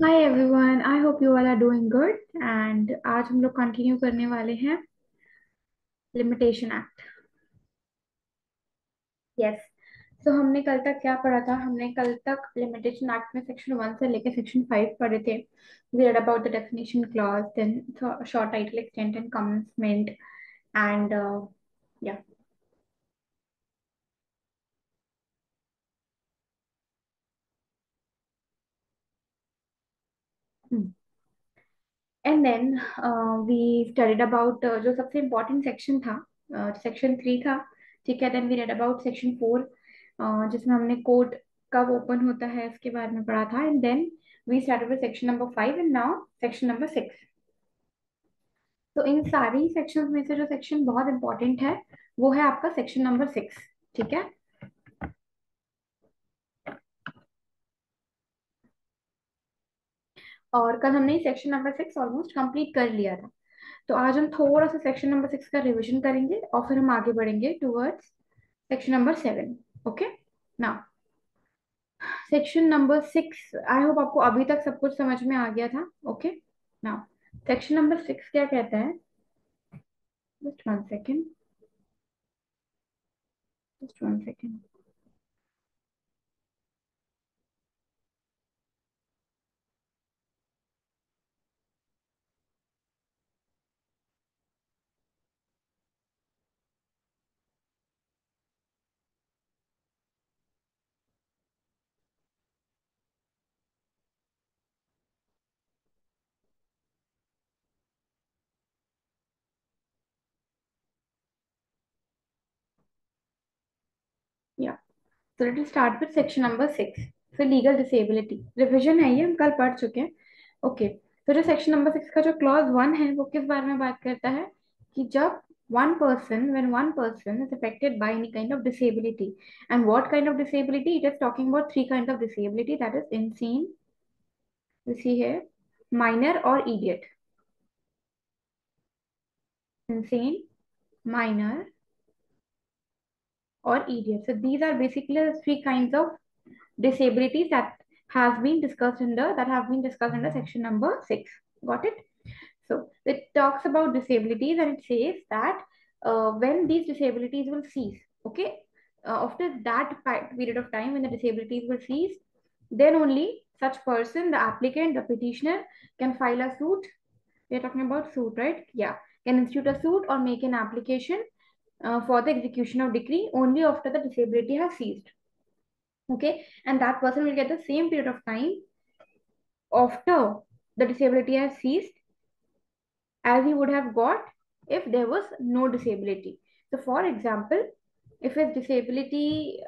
Hi everyone, I hope you all are doing good. And आज हम लोग continue करने वाले हैं लिमिटेशन एक्ट। यस। तो हमने कल तक क्या पढ़ा था? हमने कल तक लिमिटेशन एक्ट में सेक्शन 1 से लेकर सेक्शन 5 पढ़े थे। We read about the definition clause, then short title, extent and commencement and या and then we studied about जो सबसे इम्पोर्टेंट सेक्शन था, सेक्शन 3 था। ठीक है, then we read about section 4, जिसमें हमने कोर्ट कब ओपन होता है इसके बारे में पढ़ा था। And then we started with section number 5 and now section number 6। तो इन सारी सेक्शंस में से जो सेक्शन बहुत इंपॉर्टेंट है वो है आपका सेक्शन नंबर 6। ठीक है। और कल हमने सेक्शन नंबर 6 ऑलमोस्ट कंप्लीट कर लिया था। तो आज हम थोड़ा सा सेक्शन नंबर 6 का रिवीजन करेंगे और फिर हम आगे बढ़ेंगे towards section number 7। Okay. Now section number 6, आई होप आपको अभी तक सब कुछ समझ में आ गया था। ओके। नाउ सेक्शन नंबर 6 क्या कहता है? Just one second, just one second. या so let us start with section number 6। so legal disability revision है, ये हम कल पढ़ चुके हैं। ओके। तो जो सेक्शन नंबर 6 का जो क्लॉज 1 है वो किस बारे में बात करता है? कि जब one person is affected by any kind of disability, and what kind of disability it is talking about? Three kinds of disability, that is insane, you see here, minor or idiot. Insane, minor or idiot. So these are basically the three kinds of disabilities that have been discussed under section number 6. Got it? So it talks about disabilities and it says that when these disabilities will cease, okay, after that period of time when the disabilities will cease, then only such person, the applicant, the petitioner, can file a suit. We are talking about suit, right? Yeah, can institute a suit or make an application for the execution of decree only after the disability has ceased. Okay, and that person will get the same period of time after the disability has ceased as he would have got if there was no disability. So, for example, if his disability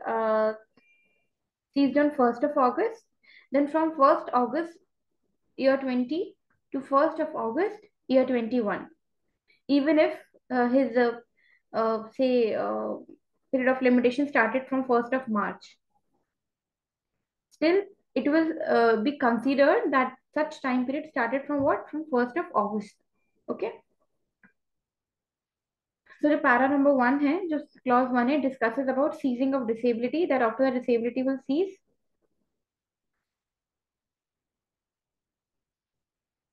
ceased on 1st of August, then from 1st August year 20 to 1st of August year 21, even if his say period of limitation started from 1st of March, still it will be considered that such time period started from what? From 1st of August. Okay. So the para number 1 है, जो clause 1 है, discusses about ceasing of disability, that after the disability will cease,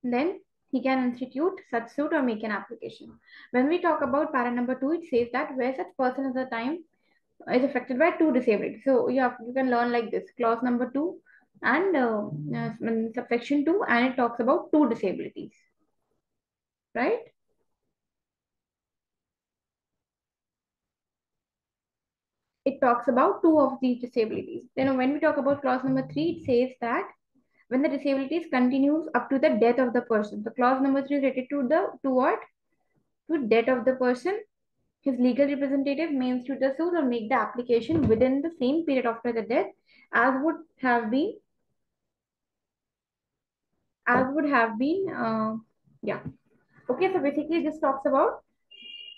then he can institute such suit or make an application. When we talk about para number 2, it says that where such person at the time is affected by two disabilities. So you can learn like this: clause number 2 and subsection 2, and it talks about two disabilities, right? It talks about two of these disabilities. Then when we talk about clause number 3, it says that when the disabilities continues up to the death of the person. So clause number 3 is related to the to what? To death of the person. His legal representative may institute the suit or make the application within the same period after the death as would have been yeah. Okay, so basically this talks about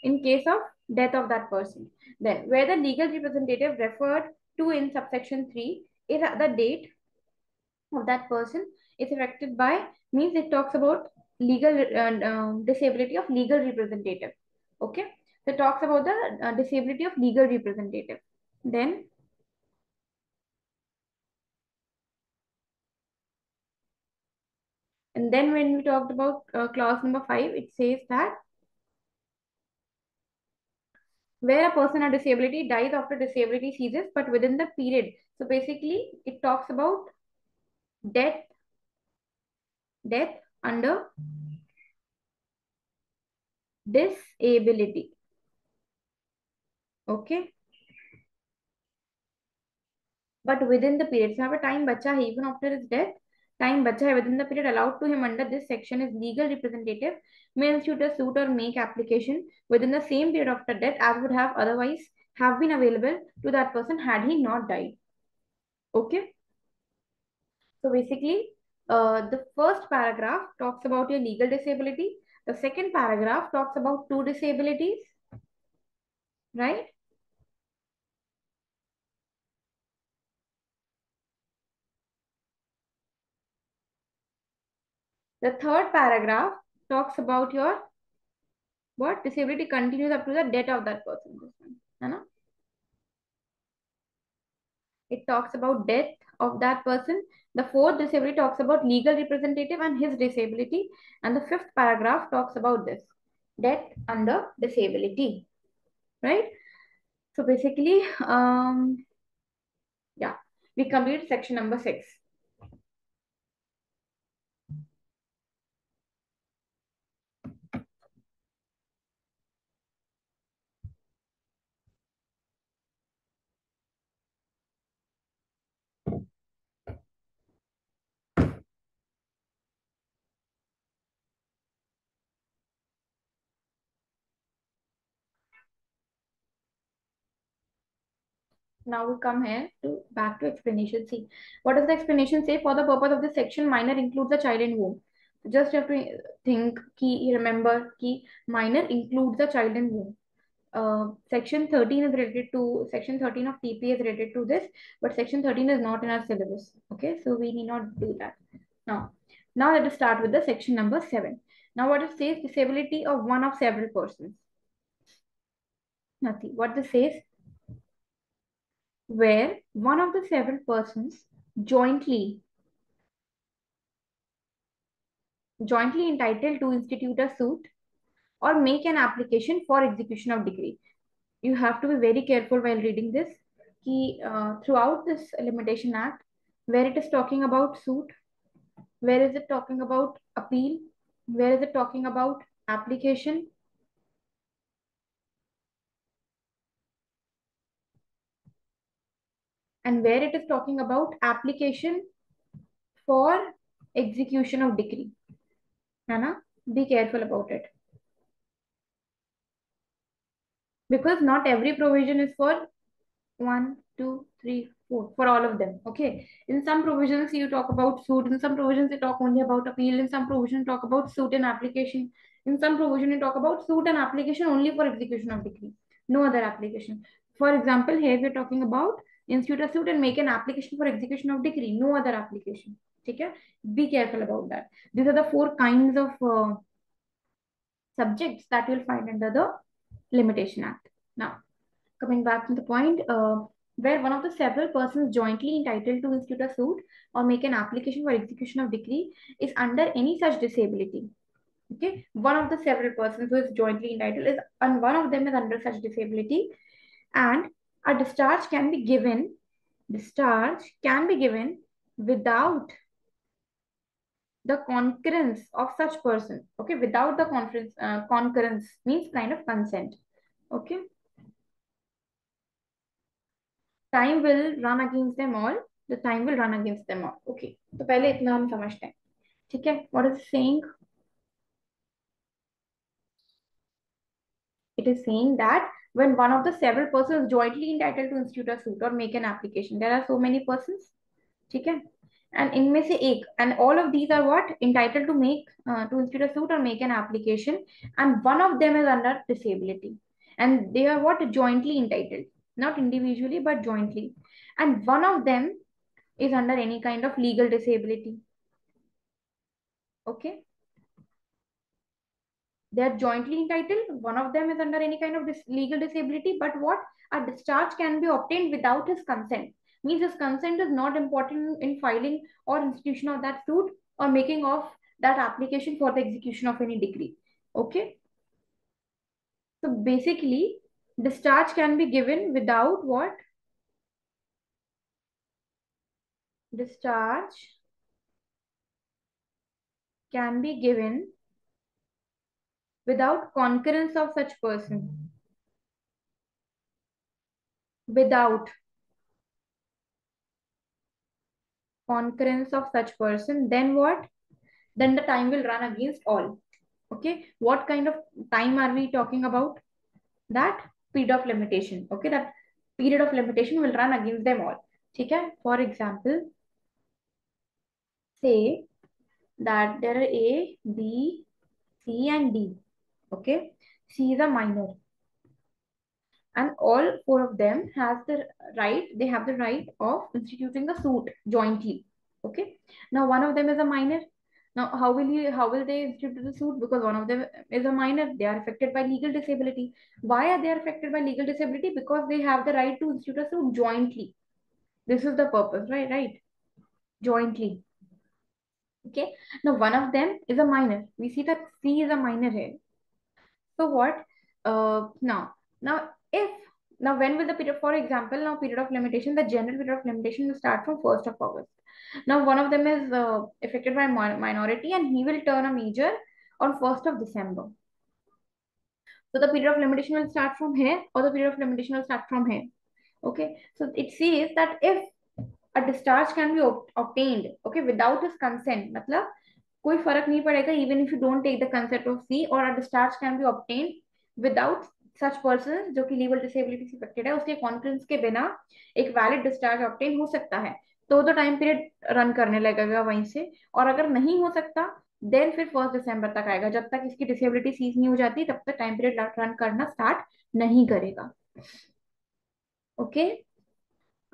in case of death of that person. Then where the legal representative referred to in subsection 3 is at the date of that person is affected by, means it talks about legal disability of legal representative. Okay, so it talks about the disability of legal representative. Then And then when we talked about clause number 5, it says that where a person or disability dies after disability ceases, but within the period. So basically, it talks about death, death under disability. Okay, but within the period. So, have a time bacha hai, even after his death, time bacha hai within the period allowed to him under this section is legal representative may institute a suit or make application within the same period after death as would have otherwise have been available to that person had he not died. Okay. So basically, the first paragraph talks about your legal disability. The second paragraph talks about two disabilities, right? The third paragraph talks about your what disability continues up to the death of that person. This one, है ना? It talks about death of that person. The fourth disability talks about legal representative and his disability. And the fifth paragraph talks about this death under disability, right? So basically, yeah, we complete section number 6. Now we come here to back to explanation. See, what does the explanation say? For the purpose of this section, minor includes the child in womb. Just you have to think, key, remember, key minor includes the child in womb. Section 13 is related to section 13 of TP is related to this, but section 13 is not in our syllabus. Okay, so we need not do that. Now let us start with the section number 7. Now what it says, disability of one of several persons. Nothing. What this says, where one of the several persons jointly entitled to institute a suit or make an application for execution of decree. You have to be very careful while reading this. Throughout this limitation act, where it is talking about suit, where is it talking about appeal, where is it talking about application, and where it is talking about application for execution of decree. Hannah, be careful about it. Because not every provision is for 1, 2, 3, 4 for all of them. Okay. In some provisions you talk about suit. In some provisions you talk only about appeal. In some provisions talk about suit and application. In some provision you talk about suit and application only for execution of decree. No other application. For example, here we're talking about institute a suit and make an application for execution of decree. No other application. Okay. Be careful about that. These are the 4 kinds of subjects that you'll find under the Limitation Act. Now, coming back to the point, where one of the several persons jointly entitled to institute a suit or make an application for execution of decree is under any such disability. Okay, one of the several persons who is jointly entitled is, and one of them is under such disability, and a discharge can be given. Discharge can be given without the concurrence of such person. Okay, without the concurrence means kind of consent. Okay, time will run against them all. The time will run against them all. Okay, तो पहले इतना हम समझते हैं. ठीक है? What is it saying? It is saying that when one of the several persons is jointly entitled to institute a suit or make an application, there are so many persons. ठीक है? And इनमें से एक, and all of these are what entitled to make to institute a suit or make an application, and one of them is under disability, and they are what jointly entitled, not individually but jointly, and one of them is under any kind of legal disability. Okay, they are jointly entitled. One of them is under any kind of legal disability, but what a discharge can be obtained without his consent. Means his consent is not important in filing or institution of that suit or making of that application for the execution of any decree. Okay. So basically, discharge can be given without what? Discharge can be given without concurrence of such person. Without concurrence of such person, then what? Then the time will run against all. Okay. What kind of time are we talking about? That period of limitation. Okay. That period of limitation will run against them all. Okay. For example, say that there are A, B, C, and D. Okay. C is a minor, and all four of them has the right of instituting a suit jointly. Okay. Now one of them is a minor. Now how will they institute the suit? Because one of them is a minor, they are affected by legal disability. Why are they affected by legal disability? Because they have the right to institute a suit jointly. This is the purpose, right? Jointly. Okay. Now one of them is a minor. We see that C is a minor here. So what? Now if now when will the period? For example, now period of limitation. The general period of limitation will start from 1st of August. Now one of them is affected by minority, and he will turn a major on 1st of December. So the period of limitation will start from here, or the period of limitation will start from here. Okay. So it says that if a discharge can be obtained, okay, without his consent, मतलब कोई फर्क नहीं पड़ेगा, even if you don't take the consent of C, or a discharge can be obtained without such person जो कि legal disability से affected है, उसके concurrence के बिना एक valid discharge obtain हो सकता है. तो टाइम पीरियड रन करने लगेगा वहीं से. और अगर नहीं हो सकता, देन फिर 1 दिसंबर तक आएगा. जब तक इसकी डिसेबिलिटी सीज नहीं हो जाती, तब तक टाइम पीरियड रन करना स्टार्ट नहीं करेगा. Okay,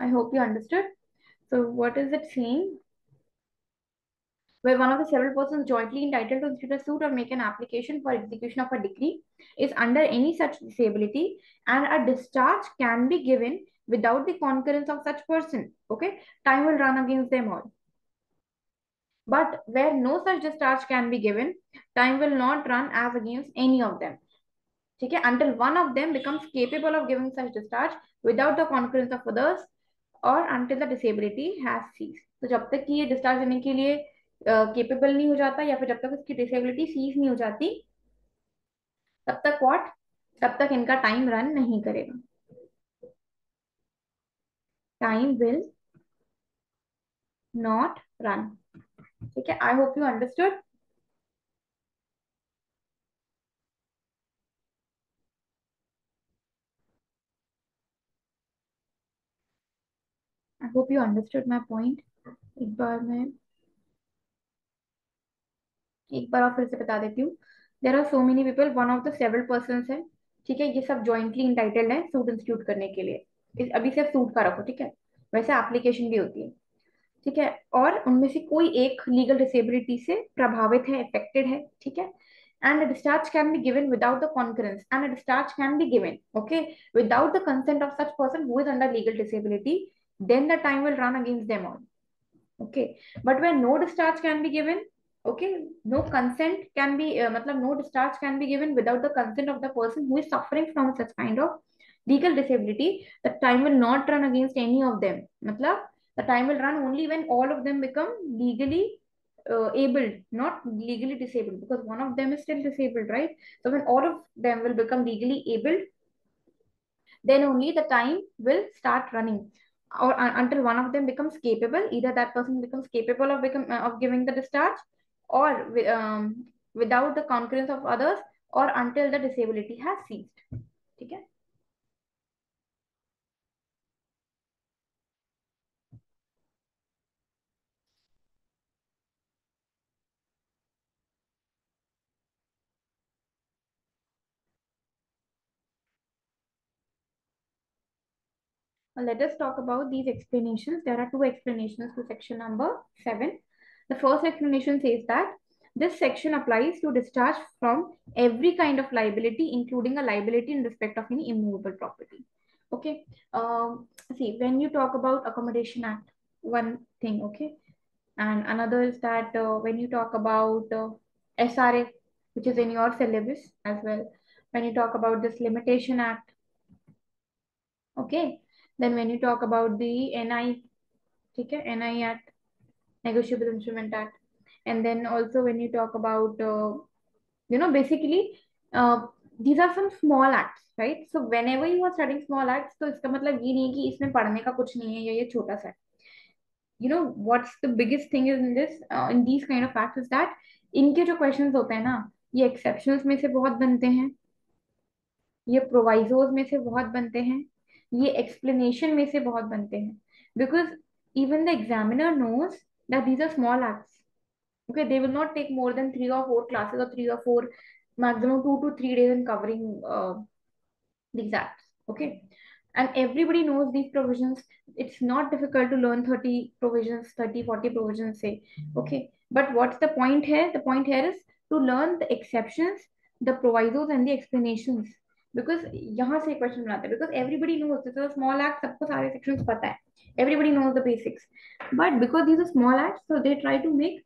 I hope you understood. So what is it saying? Where one of the several persons jointly entitled to institute a suit or make an application for execution of a decree is under any such disability, and a discharge can be given without the concurrence of such person. Okay, time will run against them all. But where no such discharge can be given, time will not run as against any of them. Okay, until one of them becomes capable of giving such discharge without the concurrence of others, और until the disability has ceased. तो जब तक कि ये discharge देने के लिए capable नहीं हो जाता, या फिर जब तक उसकी डिसेबिलिटी सीज नहीं हो जाती, तब तक व्हाट? तब तक इनका टाइम रन नहीं करेगा. Time will not run. ठीक है, आई hope you understood. I hope you understood my point. एक बार मैं एक बार और फिर से बता देती हूँ. There are so many people, one of the several person है. ठीक है, ये सब ज्वाइंटली इंटाइटल्ड है सूट इंस्टीट्यूट करने के लिए. अभी सिर्फ सूट का रखो. ठीक है, वैसे एप्लीकेशन भी होती है. ठीक है, और उनमें से कोई एक लीगल डिसेबिलिटी से प्रभावित है, अफेक्टेड है. ठीक है, and a discharge can be given without the concurrence, and a discharge can be given, okay, without the consent of such person who is under legal disability, then the time will run against them all. Okay, but when no discharge can be given, okay, no consent can be matlab no discharge can be given without the consent of the person who is suffering from such kind of legal disability, the time will not run against any of them. Matlab the time will run only when all of them become legally able, not legally disabled, because one of them is still disabled, right? So when all of them will become legally able, then only the time will start running, or until one of them becomes capable. Either that person becomes capable of of giving the discharge, or without the concurrence of others, or until the disability has ceased. Okay. Now let us talk about these explanations. There are two explanations to section number 7. The first explanation says that this section applies to discharge from every kind of liability, including a liability in respect of any immovable property. Okay. See, when you talk about Accommodation Act, one thing, okay, And another is that when you talk about SRA, which is in your syllabus as well, when you talk about this Limitation Act, okay, then when you talk about the NI, okay, NI Act, Negotiable Instrument Act, and then also when you talk about, basically, uh, these are some small acts, right? So whenever you are studying small acts, तो इसका मतलब ये नहीं है कि इसमें पढ़ने का कुछ नहीं है या ये छोटा सा है. What's the biggest thing is in this in these kind of facts is that इनके जो क्वेश्चंस होते हैं ना, ये एक्सेप्शंस में से बहुत बनते हैं, ये प्रोवाइजोज में से बहुत बनते हैं, ये एक्सप्लेनेशन में से बहुत बनते हैं, because even the examiner knows that these are small acts. Okay, they will not take more than 3 or 4 classes or 3 or 4, maximum 2 to 3 days in covering these acts. Okay, and everybody knows these provisions. It's not difficult to learn 30 provisions, 30, 40 provisions, say. Okay, but what's the point here? The point here is to learn the exceptions, the provisos, and the explanations. Because यहाँ से question बनाते हैं, because everybody knows this is a small act, सबको सारे sections पता है, everybody knows the basics, but because these are small acts, so they try to make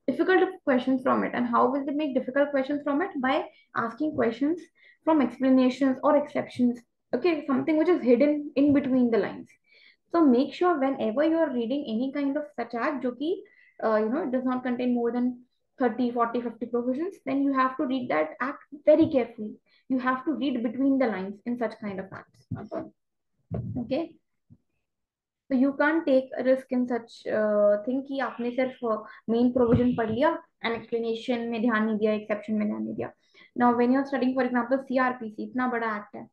difficult questions from it. And how will they make difficult questions from it? By asking questions from explanations or exceptions. Okay, something which is hidden in between the lines. So make sure whenever you are reading any kind of such act, jo ki, does not contain more than 30, 40, 50 provisions, then you have to read that act very carefully. You have to read between the lines in such kind of acts. Okay. तो you can't take risk in such thing कि आपने सिर्फ main provision पढ़ लिया and explanation में ध्यान नहीं दिया, एक्सेप्शन में ध्यान नहीं दिया. Now when you are studying for example CrPC, इतना बड़ा एक्ट है,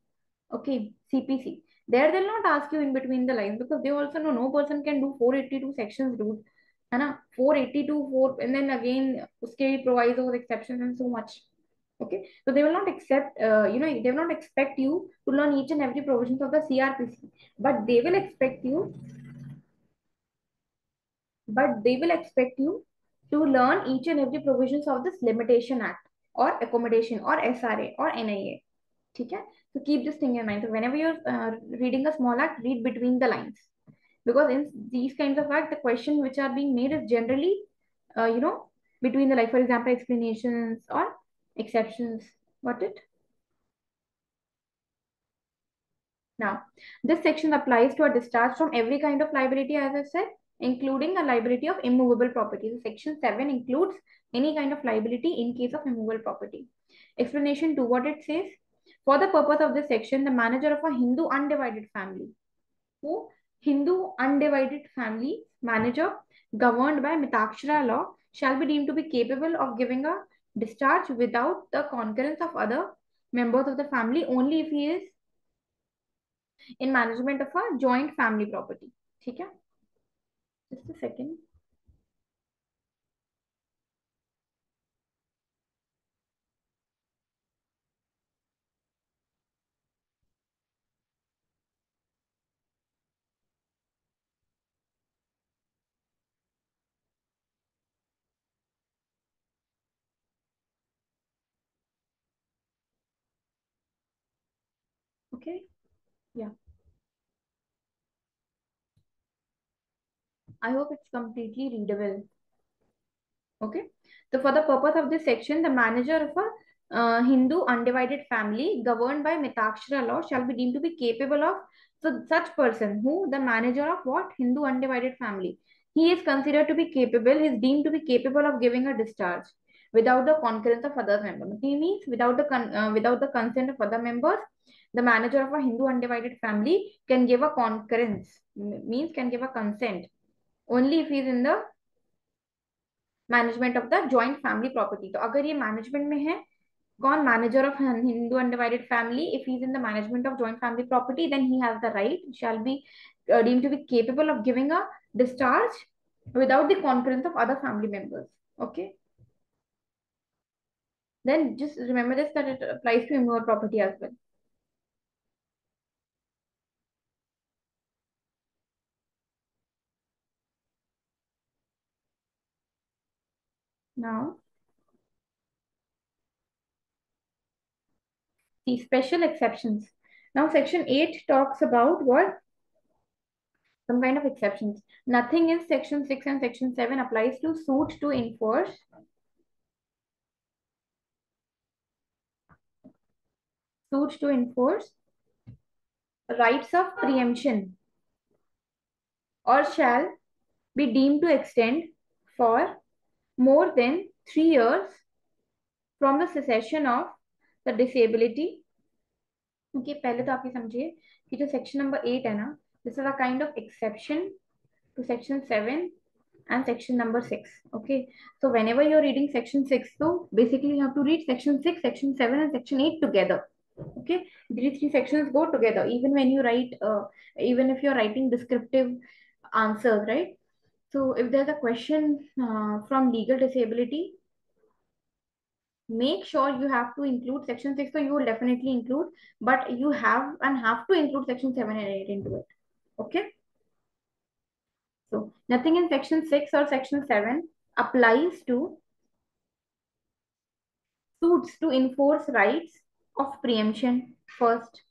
okay, CPC, there they will not ask you in between the lines because they also know no person can do 482 sections do, है ना, 482 4 and then again उसके provisos exceptions and so much. Okay, so they will not accept, they will not expect you to learn each and every provisions of the CRPC, but they will expect you but they will expect you to learn each and every provisions of this Limitation Act or accommodation or SRA or NIA. Okay? So keep this thing in mind. So whenever you're reading a small act, read between the lines. Because in these kinds of acts, the question which are being made is generally, between the, like, for example, explanations or exceptions. Got it? Now, this section applies to a discharge from every kind of liability, as I said, including a liability of immovable property. So, Section 7 includes any kind of liability in case of immovable property. Explanation 2, what it says. For the purpose of this section, the manager of a Hindu undivided family, who Hindu undivided family manager governed by Mitakshara law, shall be deemed to be capable of giving a discharge without the concurrence of other members of the family only if he is in management of a joint family property. ठीक है, just a second. Okay, yeah, I hope it's completely readable. Okay, so for the purpose of this section, the manager of a Hindu undivided family governed by Mitakshara law shall be deemed to be capable of, so such person who the manager of what Hindu undivided family, he is considered to be capable, he is deemed to be capable of giving a discharge without the concurrence of other members. He means without the without the consent of other members, the manager of a Hindu undivided family can give a concurrence, means can give a consent only if he is in the management of the joint family property. तो अगर ये management में है, कौन, manager of Hindu undivided family, if he is in the management of joint family property, then he has the right, shall be deemed to be capable of giving a discharge without the concurrence of other family members. Okay, then just remember this, that it applies to immovable property as well. Now, the special exceptions. Now, section 8 talks about what? some kind of exceptions. Nothing in section 6 and section 7 applies to suits to enforce rights of preemption or shall be deemed to extend for more than 3 years from the cessation of the disability. Okay, पहले तो आप ये समझिए कि जो section number 8 है ना, this is a kind of exception to section 7 and section number 6. Okay, so whenever you're reading section 6, so basically you have to read section 6, section 7 and section 8 together. Okay, these three sections go together even when you write even if you're writing descriptive answers, right? So if there's a question from legal disability, make sure you have to include section 6, so you will definitely include, but you have to include section 7 and 8 into it. Okay, so nothing in section 6 or section 7 applies to suits to enforce rights of preemption first,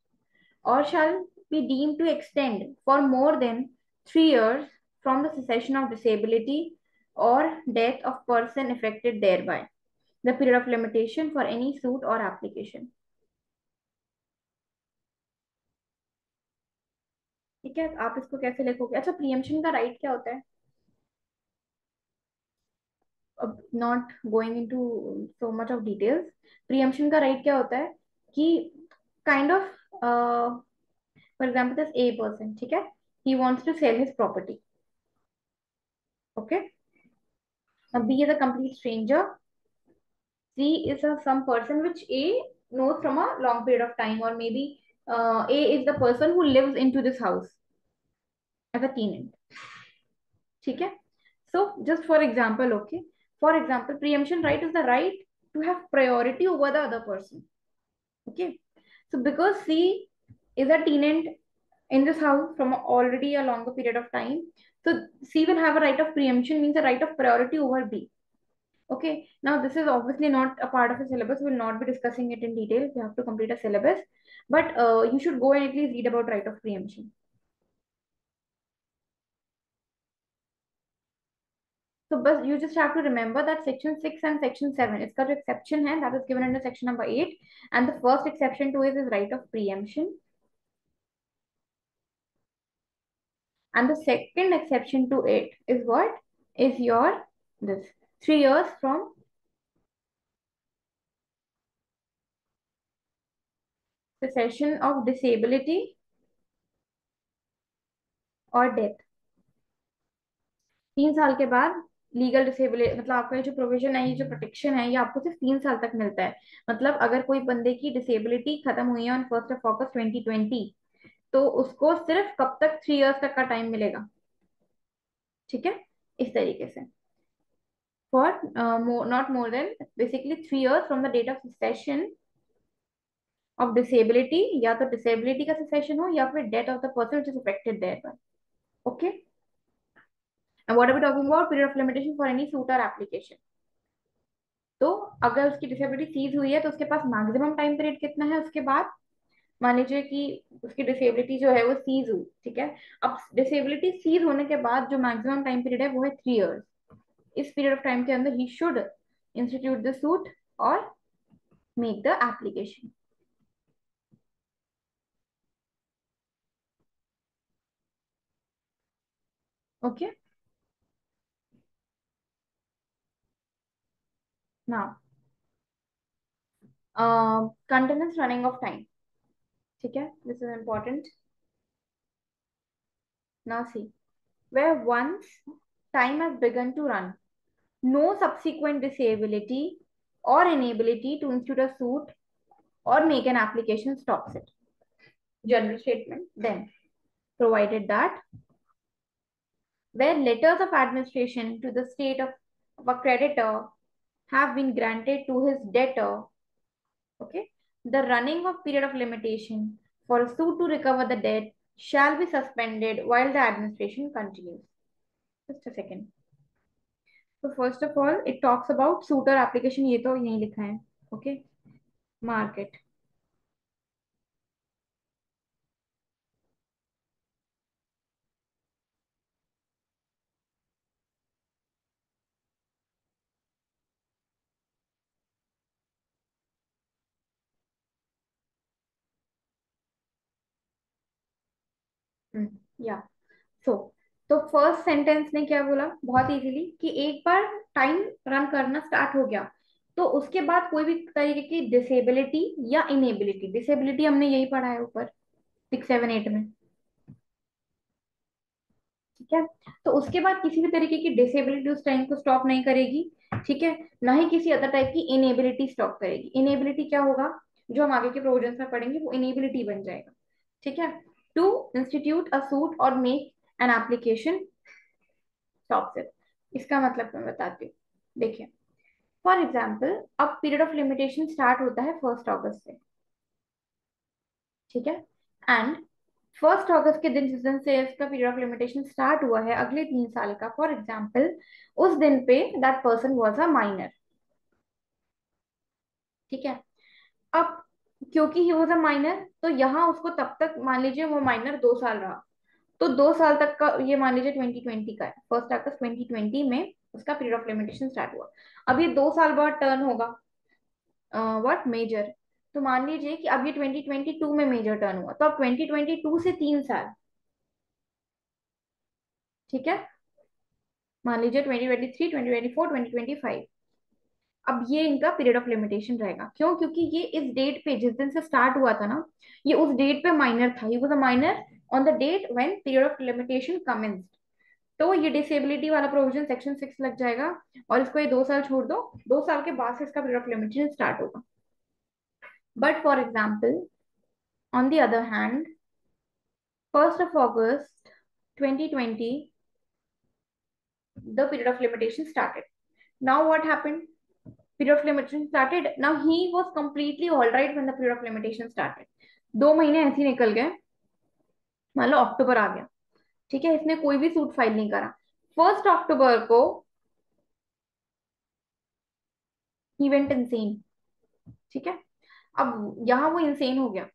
or shall be deemed to extend for more than 3 years from the cessation of disability or death of person affected thereby, the period of limitation for any suit or application. ठीक है, आप इसको कैसे लिखोगे? अच्छा, preemption का right क्या होता है? अब not going into so much of details, preemption का राइट क्या होता है कि kind of for example this a person, ठीक है, he wants to sell his property. Okay, अब B is a complete stranger, C is some person which A knows from a long period of time, or maybe A is the person who lives into this house as a tenant. ठीक है, so just for example, okay, for example, preemption right is the right to have priority over the other person. Okay, so because C is a tenant in this house from already a longer period of time, so C will have a right of preemption, means a right of priority over B. Okay, now this is obviously not a part of the syllabus. We will not be discussing it in detail. You have to complete a syllabus, but you should go and at least read about right of preemption. So, but you just have to remember that section 6 and section 7, its का exception है, that is given under section number 8, and the first exception to it is right of preemption, and the second exception to it is what? Is your this 3 years from cessation of disability or death. 3 साल के बाद legal disability, मतलब आपका ये जो provision है, ये जो प्रोटेक्शन है, ये आपको सिर्फ 3 साल तक मिलता है. मतलब अगर कोई बंदे की डिसेबिलिटी खत्म हुई है ऑन 1 अगस्त 2020, तो उसको सिर्फ कब तक? 3 इयर्स तक का टाइम मिलेगा. ठीक है, इस तरीके से for not more than basically 3 years from the date of session of disability, या तो डिसेबिलिटी का सेशन हो या फिर death of the person which is affected there. Okay, and what are we talking about? Period of limitation for any suit or application. तो अगर उसकी disability seize हुई है तो उसके पास मैक्सिमम टाइम पीरियड कितना है उसके बाद? मान लीजिए कि उसकी डिसेबिलिटी जो है वो सीज हुई, ठीक है. अब डिसेबिलिटी सीज होने के बाद जो मैक्सिमम टाइम पीरियड है वो है 3 इयर्स. इस पीरियड ऑफ टाइम के अंदर ही शुड इंस्टीट्यूट द सूट और make the application. Okay, now continuous running of time. ठीक है, this is important. Now see, where once time has begun to run, no subsequent disability or inability to institute a suit or make an application stops it. General statement. Then, provided that where letters of administration to the state of a creditor have been granted to his debtor, okay, the running of period of limitation for a suit to recover the debt shall be suspended while the administration continues. Just a second. So first of all, it talks about suit or application. ये तो यहीं लिखा है. Okay, market. या सो तो first sentence ने क्या बोला बहुत इजीली कि एक बार टाइम रन करना स्टार्ट हो गया तो उसके बाद कोई भी तरीके की डिसेबिलिटी या इनेबिलिटी, डिसेबिलिटी हमने यही पढ़ा है ऊपर 6, 7, 8 में, ठीक है। तो उसके बाद किसी भी तरीके की डिसेबिलिटी उस टाइम को स्टॉप नहीं करेगी, ठीक है। ना ही किसी अदर टाइप की इनेबिलिटी स्टॉप करेगी। इनेबिलिटी क्या होगा, जो हम आगे के प्रोविजंस में पढ़ेंगे वो इनेबिलिटी बन जाएगा, ठीक है। टू इंस्टीट्यूट अ सूट और make an application stops it. इसका मतलब मैं बताती हूँ। देखिए, फॉर एग्जाम्पल अब पीरियड ऑफ लिमिटेशन स्टार्ट होता है 1 अगस्त से, ठीक है। एंड 1 अगस्त के दिन, जिस दिन से इसका पीरियड ऑफ लिमिटेशन स्टार्ट हुआ है अगले 3 साल का, फॉर एग्जाम्पल उस दिन पे that person was a minor, ठीक है। अब क्योंकि ही वॉज अ माइनर तो यहाँ उसको तब तक मान लीजिए वो माइनर 2 साल रहा, तो 2 साल तक का ये मान लीजिए 2020 का है, 1 अगस्त 2020 में उसका पीरियड ऑफ लिमिटेशन स्टार्ट हुआ। अब ये 2 साल बाद टर्न होगा व्हाट मेजर, तो मान लीजिए कि अब ये 2022 में मेजर टर्न हुआ, तो अब 2022 से 3 साल, ठीक है। मान लीजिए 2023, 2024, 2025, अब ये इनका पीरियड ऑफ लिमिटेशन रहेगा। क्यों? क्योंकि ये इस डेट पे, जिस दिन से स्टार्ट हुआ था ना, ये उस डेट पे माइनर था, ये was a minor on the date when period of limitation commenced. तो ये डिसेबिलिटी वाला प्रोविजन सेक्शन 6 लग जाएगा, और इसको ये 2 साल छोड़ दो, 2 साल के बाद से इसका पीरियड ऑफ लिमिटेशन स्टार्ट होगा। But for example on the other hand 1 August 2020 the period of limitation started. Now what happened? Period of limitation started. Now he was completely all right when the period of limitation started. 2 महीने ऐसे ही निकल गए, मान लो अक्टूबर आ गया, ठीक है। इसने कोई भी सूट फाइल नहीं करा। 1 अक्टूबर को ही वेंट इनसेन, ठीक है। अब यहाँ वो इंसेन हो गया,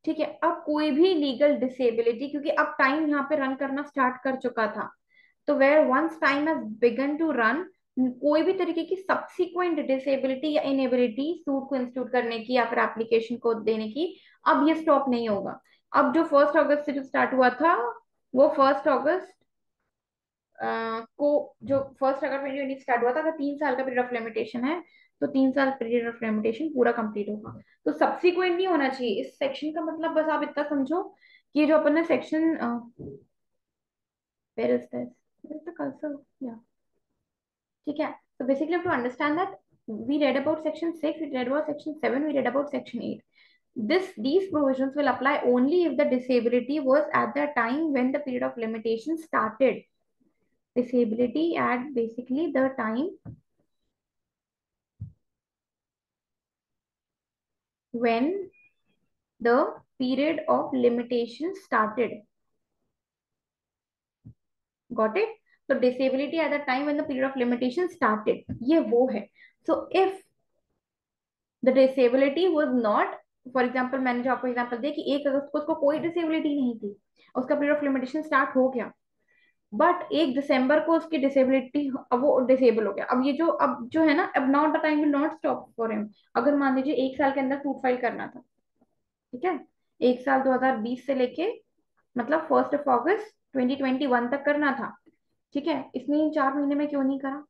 ठीक है। अब कोई भी लीगल डिसेबिलिटी, क्योंकि अब टाइम यहाँ पे रन करना स्टार्ट कर चुका था, तो where once time has begun to run, कोई भी तरीके की सब्सिक्वेंट डिसेबिलिटी या इनेबिलिटी सूट को इंस्टीट्यूट करने की या फिर एप्लीकेशन को देने की, अब ये स्टॉप नहीं होगा। अब जो 1 अगस्त से जो स्टार्ट हुआ था, वो 1 अगस्त को, जो 1 अगस्त 2020 स्टार्ट हुआ था, अगर 3 साल का पीरियड ऑफ लिमिटेशन है तो 3 साल पीरियड ऑफ लिमिटेशन पूरा कंप्लीट होगा। तो सब्सिक्वेंट नहीं होना चाहिए इस सेक्शन का, मतलब बस आप इतना समझो कि ये जो अपन ने section, where is this, where is the cursor, या, ठीक है। So basically, to understand that, we read about section 6, we read about section 7, we read about section 8. These provisions will apply only if the disability was at the time when the period of limitation started. Disability at basically the time when the period of limitation started. Got it? So disability at the time when the period of limitation started. ये वो है. So if the disability was not, for example मैंने जो आपको example दिया कि 1 अगस्त को उसको कोई डिसेबिलिटी नहीं थी, उसका पीरियड ऑफ लिमिटेशन स्टार्ट हो गया, बट 1 दिसंबर को उसकी डिसेबिलिटी, अब वो डिसेबल हो गया। अब ये जो, अब जो है ना, अब now the time will not stop for him. अगर मान लीजिए 1 साल के अंदर सूट फाइल करना था, ठीक है, 1 साल 2020 से लेके, मतलब 1 अगस्त 2021 तक करना था, ठीक है। इसने इन 4 महीने में क्यों नहीं करा,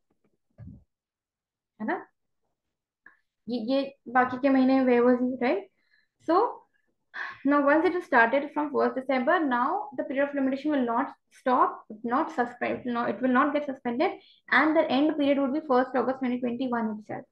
है ना? ये बाकी के महीने वे was he right. So now once it is started from 1st December, now the period of limitation will not stop, not suspend, no, it will not get suspended, and the end period would be 1 August 2021 itself.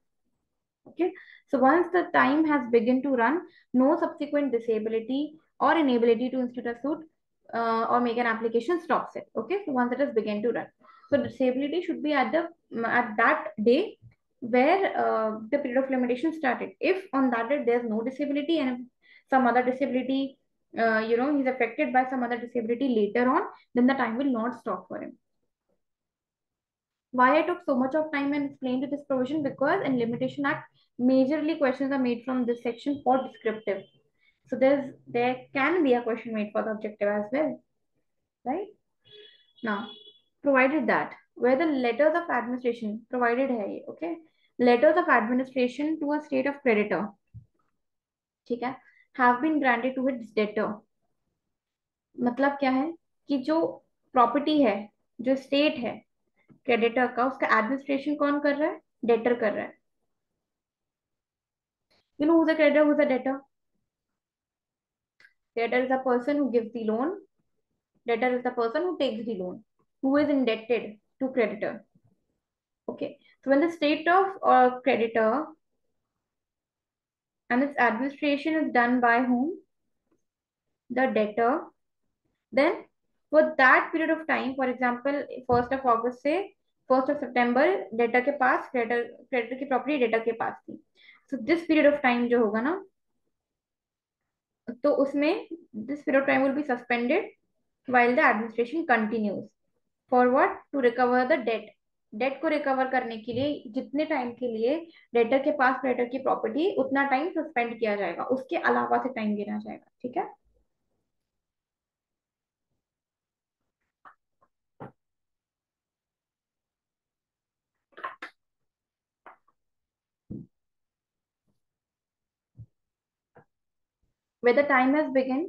Okay, so once the time has begun to run, no subsequent disability or inability to institute a suit or make an application stops it. Okay, so once it has begun to run, so disability should be at the, at that day where the period of limitation started. If on that day there's no disability and some other disability, he's affected by some other disability later on, then the time will not stop for him. Why I took so much of time and explained this provision? Because in Limitation Act, majorly questions are made from this section for descriptive. So there can be a question made for the objective as well, right? Now, provided that where the letters of administration provided hai, okay, letters of administration to a state of creditor, ठीक है, have been granted to its debtor. मतलब क्या है? कि जो property है, जो state है क्रेडिटर का, उसका एडमिनिस्ट्रेशन कौन कर रहा है? डेटर कर रहा है. You know who's a creditor, who's a debtor? Debtor is a person who gives the loan. Debtor is the person who takes the loan, who is indebted to creditor. Okay. So when the state of creditor and its administration is done by whom? The debtor. Then for that period of time, for example, 1st of August से 1st of September debtor के पास creditor creditor की property debtor के पास थी. So this period of time जो होगा ना, तो उसमें this period of time will be suspended while the administration continues. For what? To recover the debt. Debt को रिकवर करने के लिए जितने टाइम के लिए डेटर के पास क्रेडिटर की प्रॉपर्टी, उतना टाइम सस्पेंड किया जाएगा, उसके अलावा से टाइम गिना जाएगा. ठीक है. Where the time has begun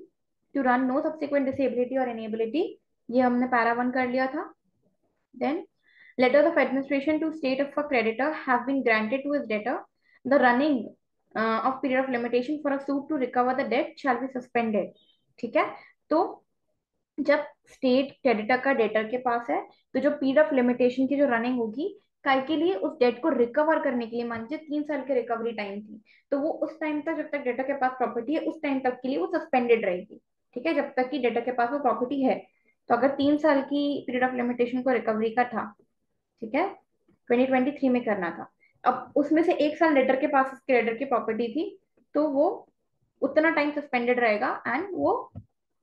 to run, no subsequent disability or inability. ये हमने पैरा 1 कर लिया था. Then letters of administration to state of a creditor have been granted to his debtor. The running of period of limitation for a suit to recover the debt shall be suspended. ठीक है. तो जब state creditor का debtor के पास है, तो जो period of limitation की जो रनिंग होगी, काय के लिए? उस डेट को रिकवर करने के लिए. मान लीजिए 3 साल की रिकवरी टाइम थी, तो वो उस टाइम तक, जब तक डेटर के पास प्रॉपर्टी है, उस टाइम तक के लिए वो सस्पेंडेड रहेगी. ठीक है. जब तक कि डेटर के पास वो प्रॉपर्टी है. तो अगर 3 साल की पीरियड ऑफ लिमिटेशन को रिकवरी का था, ठीक है, 2023 में करना था, अब उसमें से 1 साल डेटर के पास क्रेडिटर की प्रॉपर्टी थी, तो वो उतना टाइम सस्पेंडेड रहेगा एंड वो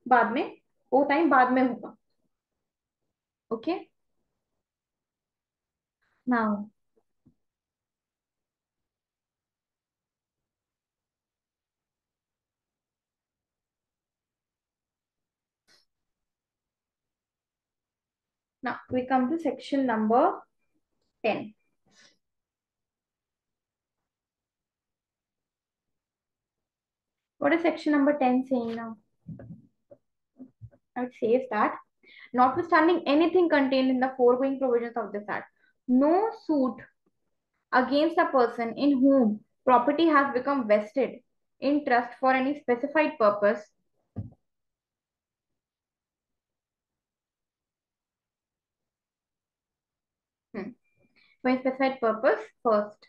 बाद में, वो टाइम बाद में होगा. Okay. Now now we come to section number 10. What is section number 10 saying now? It says that notwithstanding anything contained in the foregoing provisions of this act, no suit against a person in whom property has become vested in trust for any specified purpose for a specified purpose first,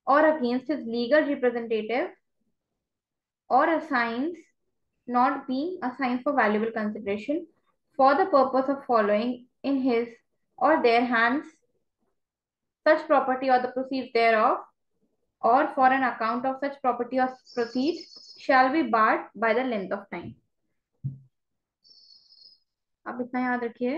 or against his legal representative, or assigns, not being assigned for valuable consideration, for the purpose of following in his or their hands such property or the proceeds thereof, or for an account of such property or proceeds, shall be barred by the length of time. आप इतना याद रखिए.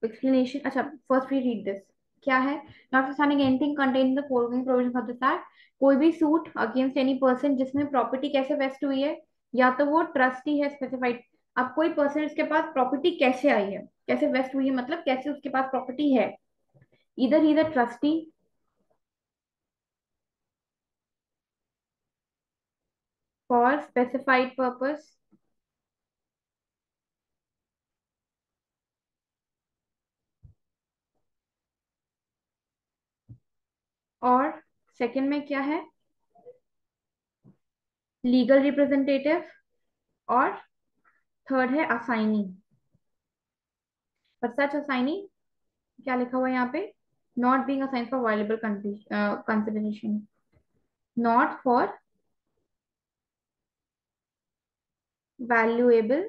Explanation. अच्छा, first we read this. क्या है? Notwithstanding anything contain in the following provisions of this act, कोई भी suit against any person जिसमें प्रॉपर्टी कैसे वेस्ट हुई है, या तो वो ट्रस्टी है स्पेसिफाइड. अब कोई पर्सन इसके पास प्रॉपर्टी कैसे आई है, कैसे वेस्ट हुई है, मतलब कैसे उसके पास प्रॉपर्टी है. इधर इधर ट्रस्टी फॉर स्पेसिफाइड पर्पस, और सेकंड में क्या है? लीगल रिप्रेजेंटेटिव, और थर्ड है असाइनी. पर सच असाइनी क्या लिखा हुआ है यहाँ पे? Not being assigned for valuable consideration, not for valuable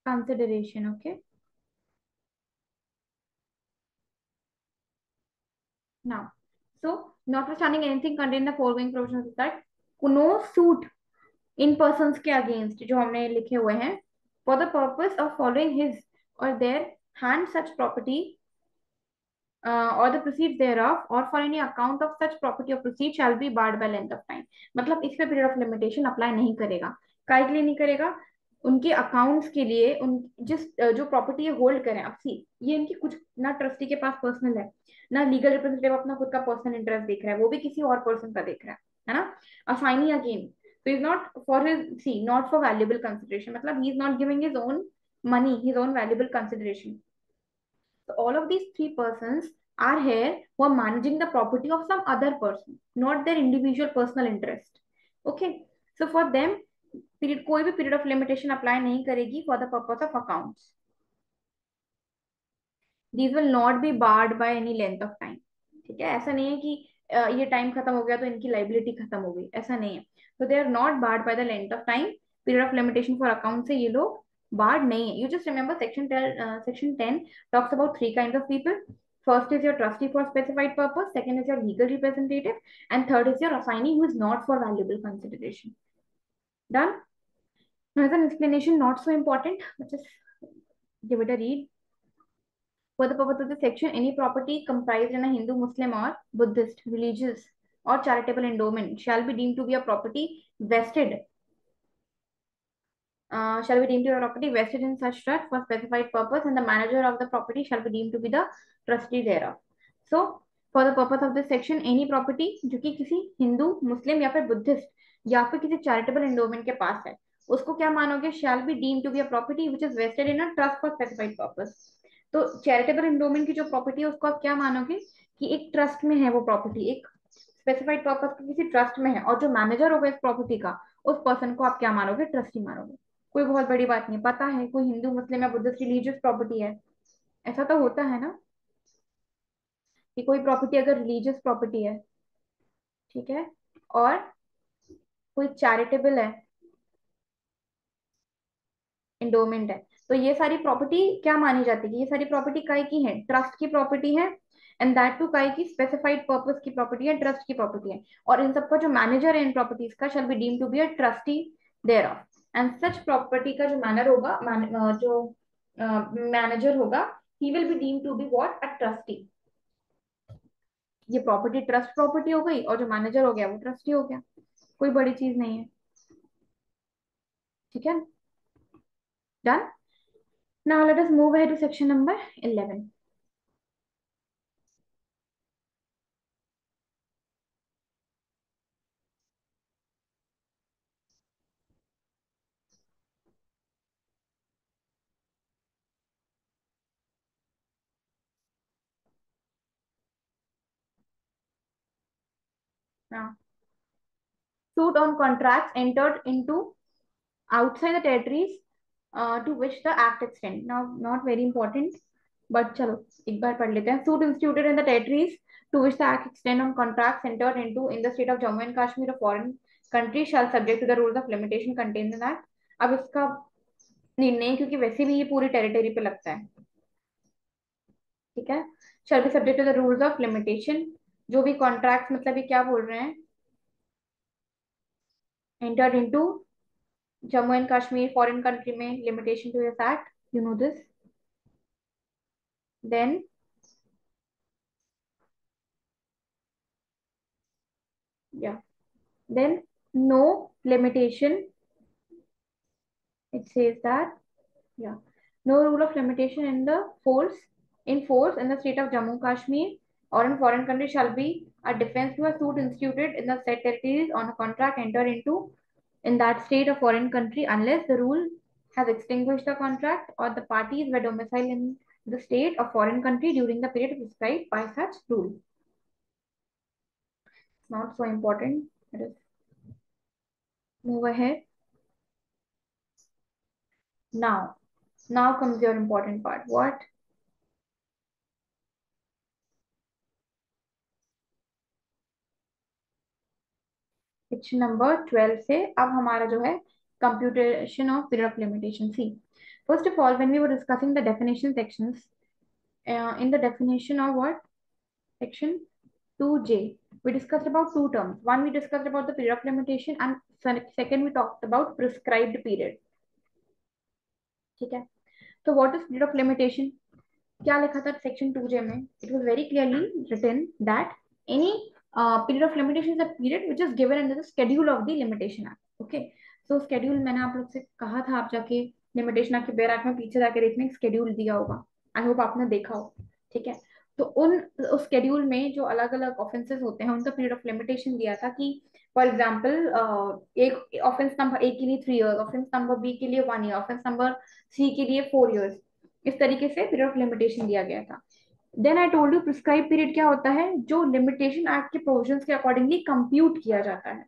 consideration. Okay. Now, so notwithstanding anything contained in the foregoing provisions of that, no suit in persons के against जो हमने लिखे हुए हैं, for the purpose of following his or their hand such property or the proceeds thereof, or for any account of such property or proceed shall be barred by length of time. मतलब इस पे period of limitation apply नहीं करेगा. काय के लिए नहीं करेगा? उनके अकाउंट्स के लिए, उन जिस जो प्रॉपर्टी ये होल्ड करें. अब सी, ये इनकी कुछ ना ट्रस्टी के पास पर्सनल है, ना लीगल रिप्रेजेंटेटिव अपना खुद का पर्सनल इंटरेस्ट देख रहा है, वो भी किसी और पर्सन का देख रहा है ना. Assignee again, So he's not for his, see, not for valuable consideration. मतलब he is not giving his own money, his own valuable consideration. So all of these three persons are here who are managing the property of some other person, not their individual personal interest. Okay. So for them, period, कोई भी period of limitation apply नहीं करेगी for the purpose of accounts. These will not be barred by any length of time. ठीक है, ऐसा नहीं है कि ये टाइम खत्म हो गया तो इनकी लाइबिलिटी खत्म हो गई, ऐसा नहीं है. So they are not barred by the length of time. Period of limitation for account से ये लोग barred नहीं है. You just remember section 10 talks about three kinds of people. First is your trustee for specified purpose, second is your legal representative, and third is your assignee who is not for valuable consideration. Done? Now as an explanation, not so important, but just give it a read. For the purpose of the section, any property comprised in a Hindu, Muslim, or Buddhist, religious, or charitable endowment shall be deemed to be a property vested. Shall be deemed to be a property vested in such trust for specified purpose, and the manager of the property shall be deemed to be the trustee thereof. So, for the purpose of this section, any property जो कि किसी हिंदू, मुस्लिम या फिर Buddhist या फिर किसी charitable endowment के पास है, उसको क्या मानोगे? Shall be deem to be a property which is vested in a trust for specified purpose. तो चैरिटेबल एंडोमेंट की जो प्रॉपर्टी है उसको आप क्या मानोगे? कि एक ट्रस्ट में है वो प्रॉपर्टी, एक स्पेसिफाइड पर्पस की किसी ट्रस्ट में है, और जो मैनेजर होगा इस प्रॉपर्टी का, उस पर्सन को आप क्या मानोगे? ट्रस्टी मानोगे. कोई बहुत बड़ी बात नहीं. पता है कोई हिंदू, मुस्लिम या बुद्धिस्ट रिलीजियस प्रॉपर्टी है, ऐसा तो होता है ना कि कोई प्रॉपर्टी अगर रिलीजियस प्रॉपर्टी है, ठीक है, और कोई चैरिटेबल है, इंडोमेंट है, तो ये सारी प्रॉपर्टी क्या मानी जाती है? ये सारी प्रॉपर्टी काय की है? ट्रस्ट की प्रॉपर्टी है. एंड दैट टू काय की? स्पेसिफाइड पर्पस की प्रॉपर्टी है, ट्रस्ट की प्रॉपर्टी है. और इन सबका जो मैनेजर है इन प्रॉपर्टीज का shall be deem to be a trustee thereof. And such property का जो मैनर होगा, जो मैनेजर होगा, he will be deem to be what? A trustee. ये प्रॉपर्टी ट्रस्ट प्रॉपर्टी हो गई, और जो मैनेजर हो गया वो ट्रस्टी हो गया. कोई बड़ी चीज नहीं है. ठीक है, done. Now let us move ahead to section number 11. Now, suit on contracts entered into outside the territories to which the act extend. Now, not very important, but चलो एक बार पढ़ लेते हैं. Suit instituted in the territories to which the act extend on contracts entered into in the state of Jammu and Kashmir, a foreign country, shall subject to the rules of limitation contained in that. अब इसका निर्णय, क्योंकि वैसे भी ये पूरी territory पे लगता है, ठीक है. shall be subject to the rules of limitation. जो भी कॉन्ट्रैक्ट, मतलब ये क्या बोल रहे हैं? entered into Jammu and Kashmir, foreign country में, limitation to this act, you know this. Then yeah, then no limitation, it says that, yeah, no rule of limitation in the force in the state of Jammu Kashmir or in foreign country shall be a defense to a suit instituted in the said territories on a contract entered into in that state or foreign country unless the rule has extinguished the contract or the parties were domiciled in the state or foreign country during the period prescribed by such rule. Not so important. Let us move ahead. Now comes your important part. What? Section number 12 से अब हमारा जो है computation of period of limitation. See, first of all, when we were discussing the definition sections, in the definition of what? Section 2J, we discussed about two terms. One, we discussed about the period of limitation, and second, we talked about prescribed period. ठीक है. So what is period of limitation? क्या लिखा था section 2J में? It was very clearly written that any period of limitation is a period which is given under the schedule of the limitation act. Okay, so schedule मैंने आप लोग से कहा था, आप जाके लिमिटेशन एक्ट के बेयर एक्ट में पीछे जाके देखने, schedule दिया होगा. आई होप आपने देखा हो. ठीक है, तो उस schedule में जो अलग अलग ऑफेंसेस होते हैं उनका पीरियड ऑफ लिमिटेशन दिया था कि फॉर एग्जाम्पल, एक ऑफेंस नंबर ए के लिए 3 years, ऑफेंस नंबर बी के लिए 1 year, ऑफेंस नंबर सी के लिए 4 years, इस तरीके से पीरियड ऑफ लिमिटेशन दिया गया था। Then I told you prescribe period क्या होता है, जो लिमिटेशन एक्ट के प्रोविजंस के अकॉर्डिंगली कंप्यूट किया जाता है।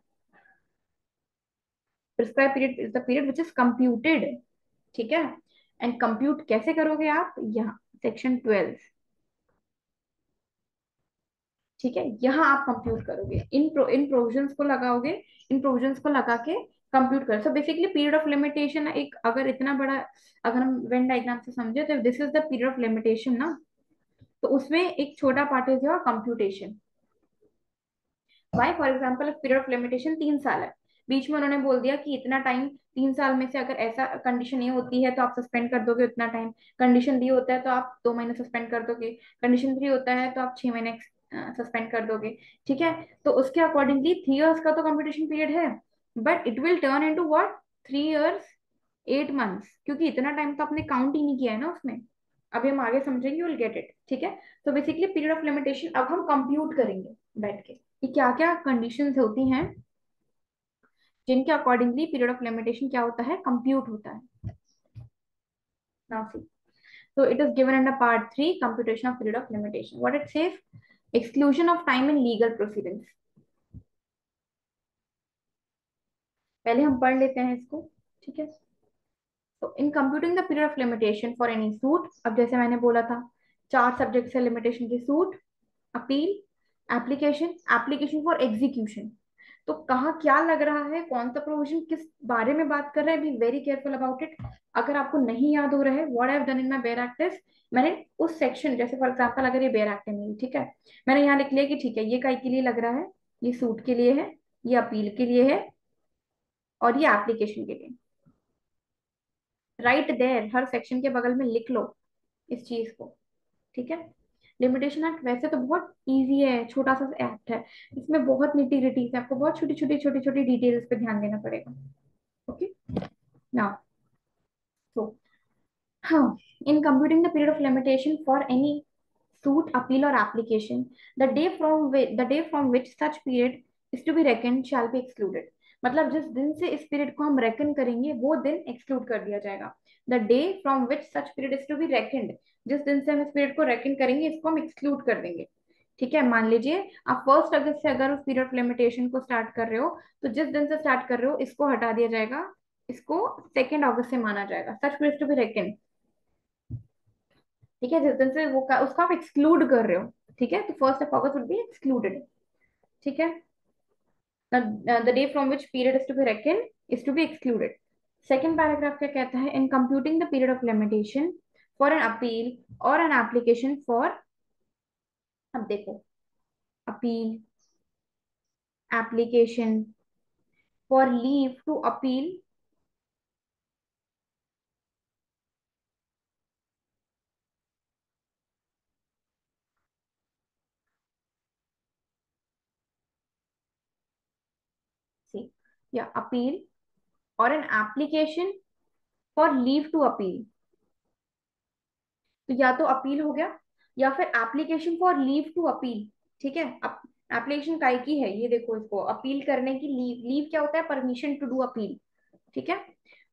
Prescribe period is the period which is computed, ठीक है। एंड कंप्यूट कैसे करोगे आप, यहाँ सेक्शन 12, ठीक है, यहाँ आप कंप्यूट करोगे, इन प्रोविजंस को लगाओगे, इन प्रोविजंस को लगा के कंप्यूट करो। So basically period of limitation एक, अगर इतना बड़ा, अगर हम वेन डायग्राम से समझे तो this is the period of limitation ना, तो उसमें एक छोटा पार्ट है जो computation. Why for example period of limitation 3 साल है, बीच में उन्होंने बोल दिया कि इतना टाइम, 3 साल में से अगर ऐसा कंडीशन ये होती है तो आप सस्पेंड कर दोगे उतना टाइम, कंडीशन डी होता है तो आप 2 महीने सस्पेंड कर दोगे, कंडीशन 3 होता है तो आप 6 महीने सस्पेंड कर दोगे, ठीक है। तो उसके अकॉर्डिंगली 3 years का तो कंप्यूटेशन पीरियड है, but it will turn into what, 3 years 8 months, क्योंकि इतना टाइम तो आपने काउंट ही नहीं किया है ना उसमें। अभी हम आगे समझेंगे, विल गेट इट, ठीक है। तो बेसिकली पीरियड ऑफ लिमिटेशन अब हम कंप्यूट करेंगे बैठ के कि क्या क्या कंडीशंस होती हैं जिनके अकॉर्डिंगली पीरियड ऑफ लिमिटेशन क्या होता है, कंप्यूट होता है। Now see, so it is given under part 3, computation of period of limitation. What it says, exclusion of time in legal proceedings. पहले हम पढ़ लेते हैं इसको, ठीक है। तो इन computing the period of limitation for any suit, अब जैसे मैंने बोला था 4 सब्जेक्ट है लिमिटेशन की, suit, appeal, application, application for execution. तो कहाँ क्या लग रहा है, कौन सा प्रोविजन किस बारे में बात कर रहा है, be very careful about it. अगर आपको नहीं याद हो रहा है, what I have done in my bare act is, मैंने उस सेक्शन, जैसे फॉर एग्जांपल अगर ये बेयर एक्ट है मेरी, ठीक है, मैंने यहाँ लिख लिया कि ठीक है ये काय के लिए लग रहा है, ये सूट के लिए है, ये अपील के लिए है, और ये एप्लीकेशन के लिए। राइट देयर, हर सेक्शन के बगल में लिख लो इस चीज को, ठीक है। लिमिटेशन एक्ट वैसे तो बहुत इजी है, छोटा सा एक्ट है, इसमें बहुत निटी ग्रिटी है, आपको बहुत छोटी छोटी डिटेल्स पे ध्यान देना पड़ेगा, ओके। नाउ, so हाँ, in computing the period of limitation for any suit, appeal or application, the day from which such period is to be reckoned shall be excluded. मतलब जिस दिन से इस पीरियड को हम रेकन करेंगे वो दिन एक्सक्लूड कर दिया जाएगा। The day from which such period is to be reckoned, जिस दिन से हम इस पीरियड को रेकन करेंगे इसको हम एक्सक्लूड कर देंगे, ठीक है। मान लीजिए आप 1 अगस्त से अगर उस पीरियड ऑफ लिमिटेशन को स्टार्ट कर रहे हो, तो जिस दिन से स्टार्ट कर रहे हो इसको हटा दिया जाएगा, इसको 2 अगस्त से माना जाएगा, such period to be reckon, ठीक है। जिस दिन से वो उसको आप एक्सक्लूड कर रहे हो, ठीक है, तो 1 of August would be excluded, ठीक है। The day from which period is to be reckon is to be excluded. Second paragraph क्या कहता है, in computing the period of limitation for an appeal और एन एप्लीकेशन फॉर, अब देखो, appeal, application for leave to appeal, see, या appeal और an application for leave to appeal, तो या तो अपील हो गया या फिर application for leave to appeal, ठीक है। एप्लीकेशन काय की है, ये देखो, इसको अपील करने की लीव, लीव क्या होता है, परमिशन टू डू अपील, ठीक है।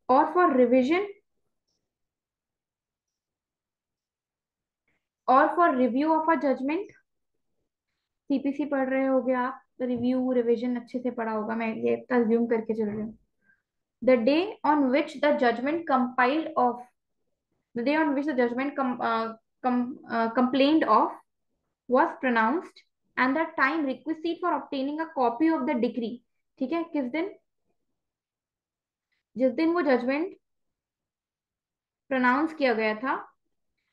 और फॉर रिविजन, और for review of a judgment, CPC पढ़ रहे होगे आप तो रिव्यू रिविजन अच्छे से पढ़ा होगा, मैं ये अज्यूम करके चल रही हूँ। The day on which the judgment compiled of, the day on which the judgment complained of was pronounced and the time requisite for obtaining a copy of the decree, ठीक है, किस दिन, जिस दिन वो जजमेंट प्रोनाउंस किया गया था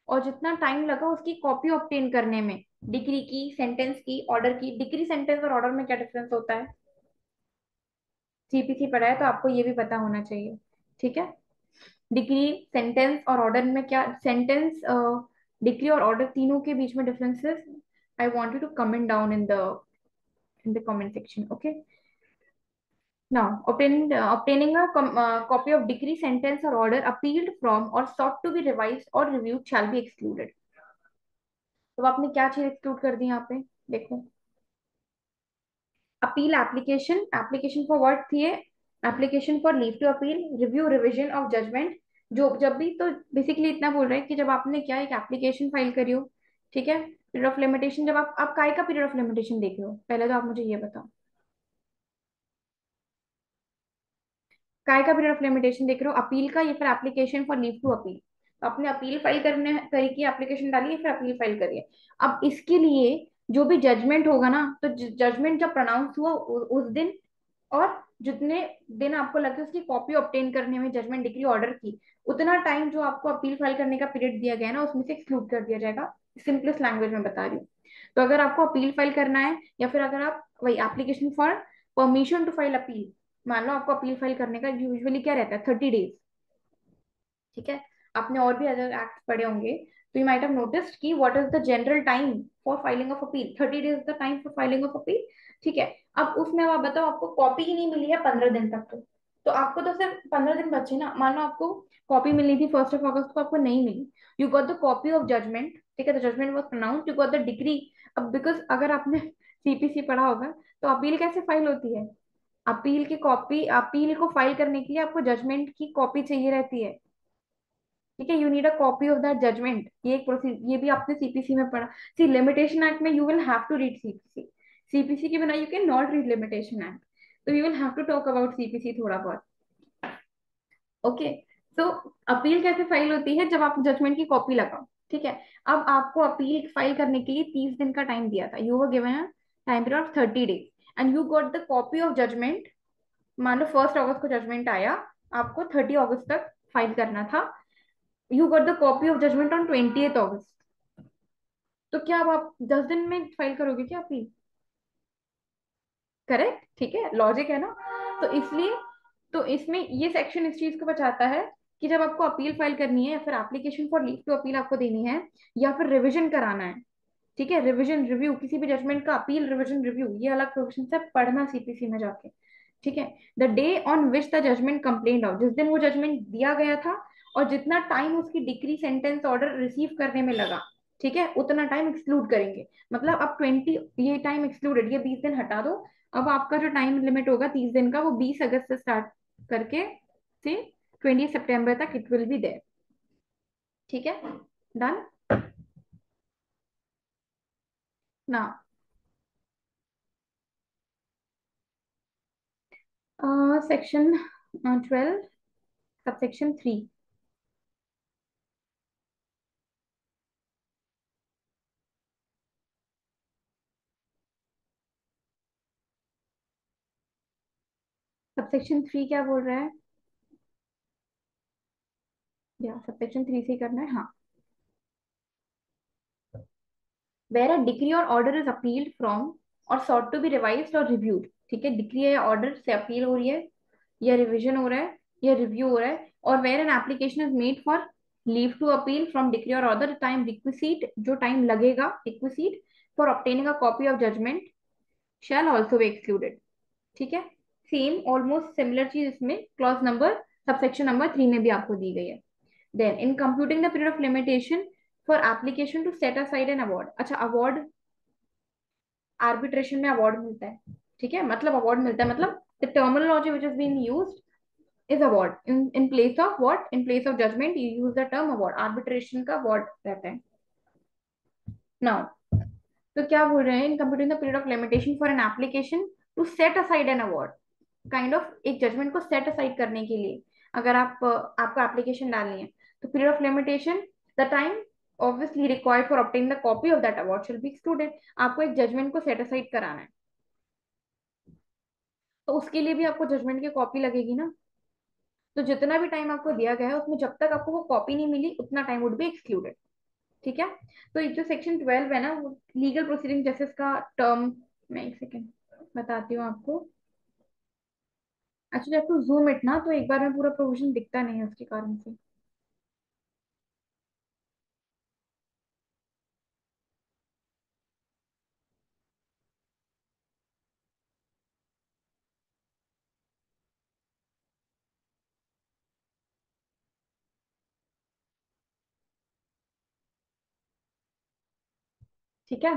और जितना टाइम लगा उसकी कॉपी ऑब्टेन करने में, डिग्री की, सेंटेंस की, ऑर्डर की। डिग्री, सेंटेंस और ऑर्डर में क्या डिफरेंस होता है, सीपीसी पढ़ा है तो आपको ये भी पता होना चाहिए, ठीक है। डिग्री, सेंटेंस और ऑर्डर में क्या, सेंटेंस, डिग्री और ऑर्डर तीनों के बीच में differences I want you to comment down in the comment section, okay. Now, obtaining a copy of decree, sentence, or order appealed from or sought to be revised or reviewed shall be excluded. तो आपने क्या चीज exclude कर दी यहाँ पे, देखो, appeal application, application for what थी ये, application for leave to appeal, review revision of judgment. जो जब भी तो बेसिकली इतना बोल रहे हैं कि जब आपने क्या एक एप्लीकेशन फाइल करी हो, ठीक है, पीरियड ऑफ लिमिटेशन, जब आप काय का पीरियड ऑफ लिमिटेशन देख रहे हो, पहले तो आप मुझे ये बताओ, काय का पीरियड ऑफ लिमिटेशन देख रहे हो, अपील का या फिर application for leave to appeal? तो आपने अपील फाइल करने करी की एप्लीकेशन डाली है, फिर अपील फाइल करिए। अब इसके लिए जो भी जजमेंट होगा ना, तो जजमेंट जब प्रोनाउंस हुआ उस दिन, और जितने दिन आपको लगे उसकी कॉपी ऑब्टेन करने में, जजमेंट डिग्री ऑर्डर की, उतना टाइम जो आपको अपील फाइल करने का पीरियड दिया गया है ना, उसमें से एक्सक्लूड कर दिया जाएगा। सिंपलेस्ट लैंग्वेज में बता रही हूँ। तो अगर आपको अपील फाइल करना है, या फिर अगर आप वही application for permission to file appeal, मान लो आपको अपील फाइल करने का यूजुअली क्या रहता है, 30 डेज, ठीक है। आपने और भी अदर एक्ट पढ़े होंगे, तो यू माइट हैव नोटिस्ड कि what is the general time for filing of appeal, 30 days the time for filing of appeal, ठीक है। अब उसमें अब आप बताओ, आपको कॉपी ही नहीं मिली है 15 दिन तक, तो आपको तो सिर्फ 15 दिन बचे ना। मान लो आपको कॉपी मिलनी थी 1 अगस्त को, आपको नहीं मिली, you got the copy of judgment, ठीक है, the judgment was pronounced, you got the decree. अब बिकॉज अगर आपने सीपीसी पढ़ा होगा, तो अपील कैसे फाइल होती है, अपील की कॉपी, अपील को फाइल करने के लिए आपको जजमेंट की कॉपी चाहिए रहती है, ठीक है, you need a copy of that judgment. ये एक प्रोसीजर, ये भी आपने सीपीसी में पढ़ा। सी लिमिटेशन एक्ट में you will have to read CPC, CPC के बिना you can not read limitation act, तो you will have to talk about CPC थोड़ा बहुत। ओके, तो अपील कैसे फाइल होती है, जब आप जजमेंट की कॉपी लगाओ, ठीक है। अब आपको अपील फाइल करने के लिए 30 दिन का टाइम दिया था, you were given a time period of 30 days, and you got the copy of judgment. मान लो 1 अगस्त को जजमेंट आया, आपको 30 अगस्त तक फाइल करना था, you got the copy of judgment on 20 अगस्त। तो क्या अब आप 10 दिन में फाइल करोगे क्या अपील? करेक्ट, ठीक है, लॉजिक है ना। तो इसलिए, तो इसमें ये सेक्शन इस चीज को बचाता है कि जब आपको अपील फाइल करनी है, या फिर application for leave to appeal आपको देनी है, या फिर रिवीजन कराना है, ठीक है, रिवीजन रिव्यू, किसी भी जजमेंट का अपील रिवीजन रिव्यू, ये अलग प्रोविजन है, पढ़ना सीपीसी में जाके, ठीक है। The day on which the judgment complain out, जिस दिन वो जजमेंट दिया गया था, और जितना टाइम उसकी डिक्री सेंटेंस ऑर्डर रिसीव करने में लगा, ठीक है, उतना टाइम एक्सक्लूड करेंगे। मतलब अब 20, ये टाइम एक्सक्लूडेड, ये 20 दिन हटा दो। अब आपका जो टाइम लिमिट होगा 30 दिन का, वो 20 अगस्त से स्टार्ट करके से 20 सितंबर तक इट विल बी देयर, ठीक है, डन ना। Section 12, subsection 3। सबसेक्शन 3 क्या बोल रहा है, या सबसेक्शन 3 से ही करना है, हाँ। Where a degree or order is appealed from और सॉट टू बी रिवाइज्ड और रिव्यूड, ठीक है, डिग्री या ऑर्डर से अपील हो रही है, या रिवीजन हो रहा है, या रिव्यू हो रहा है, और where an application is made for leave to appeal from decree or order, time requisite, जो टाइम लगेगा requisite for obtaining a copy of judgment shall also be excluded, ठीक है। सेम ऑलमोस्ट सिमिलर चीज इसमें क्लॉज नंबर, सबसेक्शन नंबर 3 में भी आपको दी गई है। Then in computing the period of limitation for application to set aside an award, अच्छा अवार्ड, आर्बिट्रेशन में अवार्ड मिलता है, ठीक है, मतलब अवार्ड मिलता है, मतलब the terminology which is been used is award, in place of what, in place of judgment you use the term award, arbitration का अवार्ड रहता है। नाउ, तो क्या बोल रहे हैं, in computing the period of limitation for an application to set aside an award, kind of एक judgment को सेट असाइड करने के लिए, अगर आप आपको एप्लीकेशन डालनी है, तो period of limitation, the time obviously required for obtaining the copy of that award shall be excluded। आपको एक जजमेंट को सेट असाइड कराना है, तो उसके लिए भी आपको जजमेंट की कॉपी लगेगी ना। तो जितना भी टाइम आपको दिया गया है, उसमें जब तक आपको वो कॉपी नहीं मिली, उतना टाइम वुड बी एक्सक्लूडेड, ठीक है। तो ये जो सेक्शन 12 है ना, वो लीगल प्रोसीडिंग जस्टिस का टर्म, मैं एक सेकेंड बताती हूँ आपको। एक्चुअली आपको जूम इट ना, तो एक बार में पूरा प्रोविजन दिखता नहीं है, उसके कारण से। ठीक है,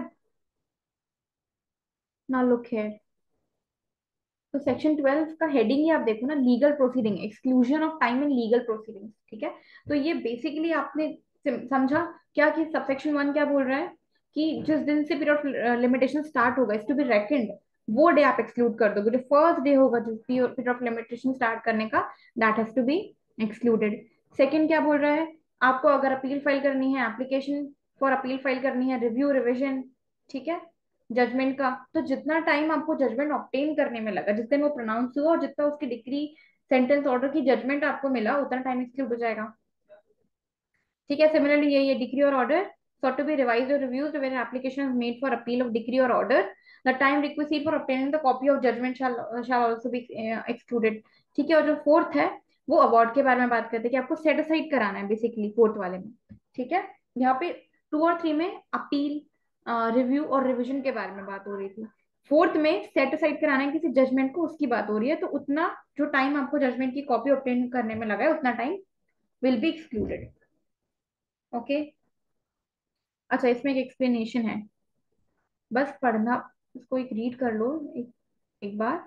ना लुक है, तो सेक्शन 12 का हेडिंग ही आप देखो ना, legal proceeding, exclusion of time in legal proceedings, ठीक है। तो ये बेसिकली आपने समझा क्या कि सबसेक्शन 1 क्या बोल रहा है कि जिस दिन से पीरियड ऑफ लिमिटेशन स्टार्ट होगा इज टू बी रेकन्ड, वो डे आप एक्सक्लूड कर दोगे, जो फर्स्ट डे होगा जिस पीरियड ऑफ लिमिटेशन स्टार्ट करने का, that has to be excluded. Second क्या बोल रहा है, आपको अगर अपील फाइल करनी है, एप्लीकेशन फॉर अपील फाइल करनी है, रिव्यू रिविजन, ठीक है, जजमेंट का, तो जितना टाइम आपको जजमेंट ऑब्टेन करने में लगा, जिस दिन वो प्रोनाउंस हुआ और जितना उसकी डिग्री सेंटेंस ऑर्डर की जजमेंट आपको मिला, उतना टाइम एक्सक्लूड हो जाएगा, ठीक है। सिमिलरली ये degree or order sought to be revised or reviewed when an application is made for appeal of decree or order, the time requisite for obtaining the copy of judgment shall also be excluded, ठीक है। और जो fourth है वो award के बारे में बात करते हैं कि आपको सेट असाइड कराना है बेसिकली फोर्थ वाले में, ठीक है। यहाँ पे 2 और 3 में अपील, रिव्यू और रिविजन के बारे में बात हो रही थी, फोर्थ में सेट असाइड कराना है किसी जजमेंट को, उसकी बात हो रही है, तो उतना जो टाइम आपको जजमेंट की कॉपी ऑब्टेन करने में लगा है उतना time will be excluded, okay. अच्छा, इसमें एक एक्सप्लेनेशन है, बस पढ़ना, इसको एक रीड कर लो एक बार।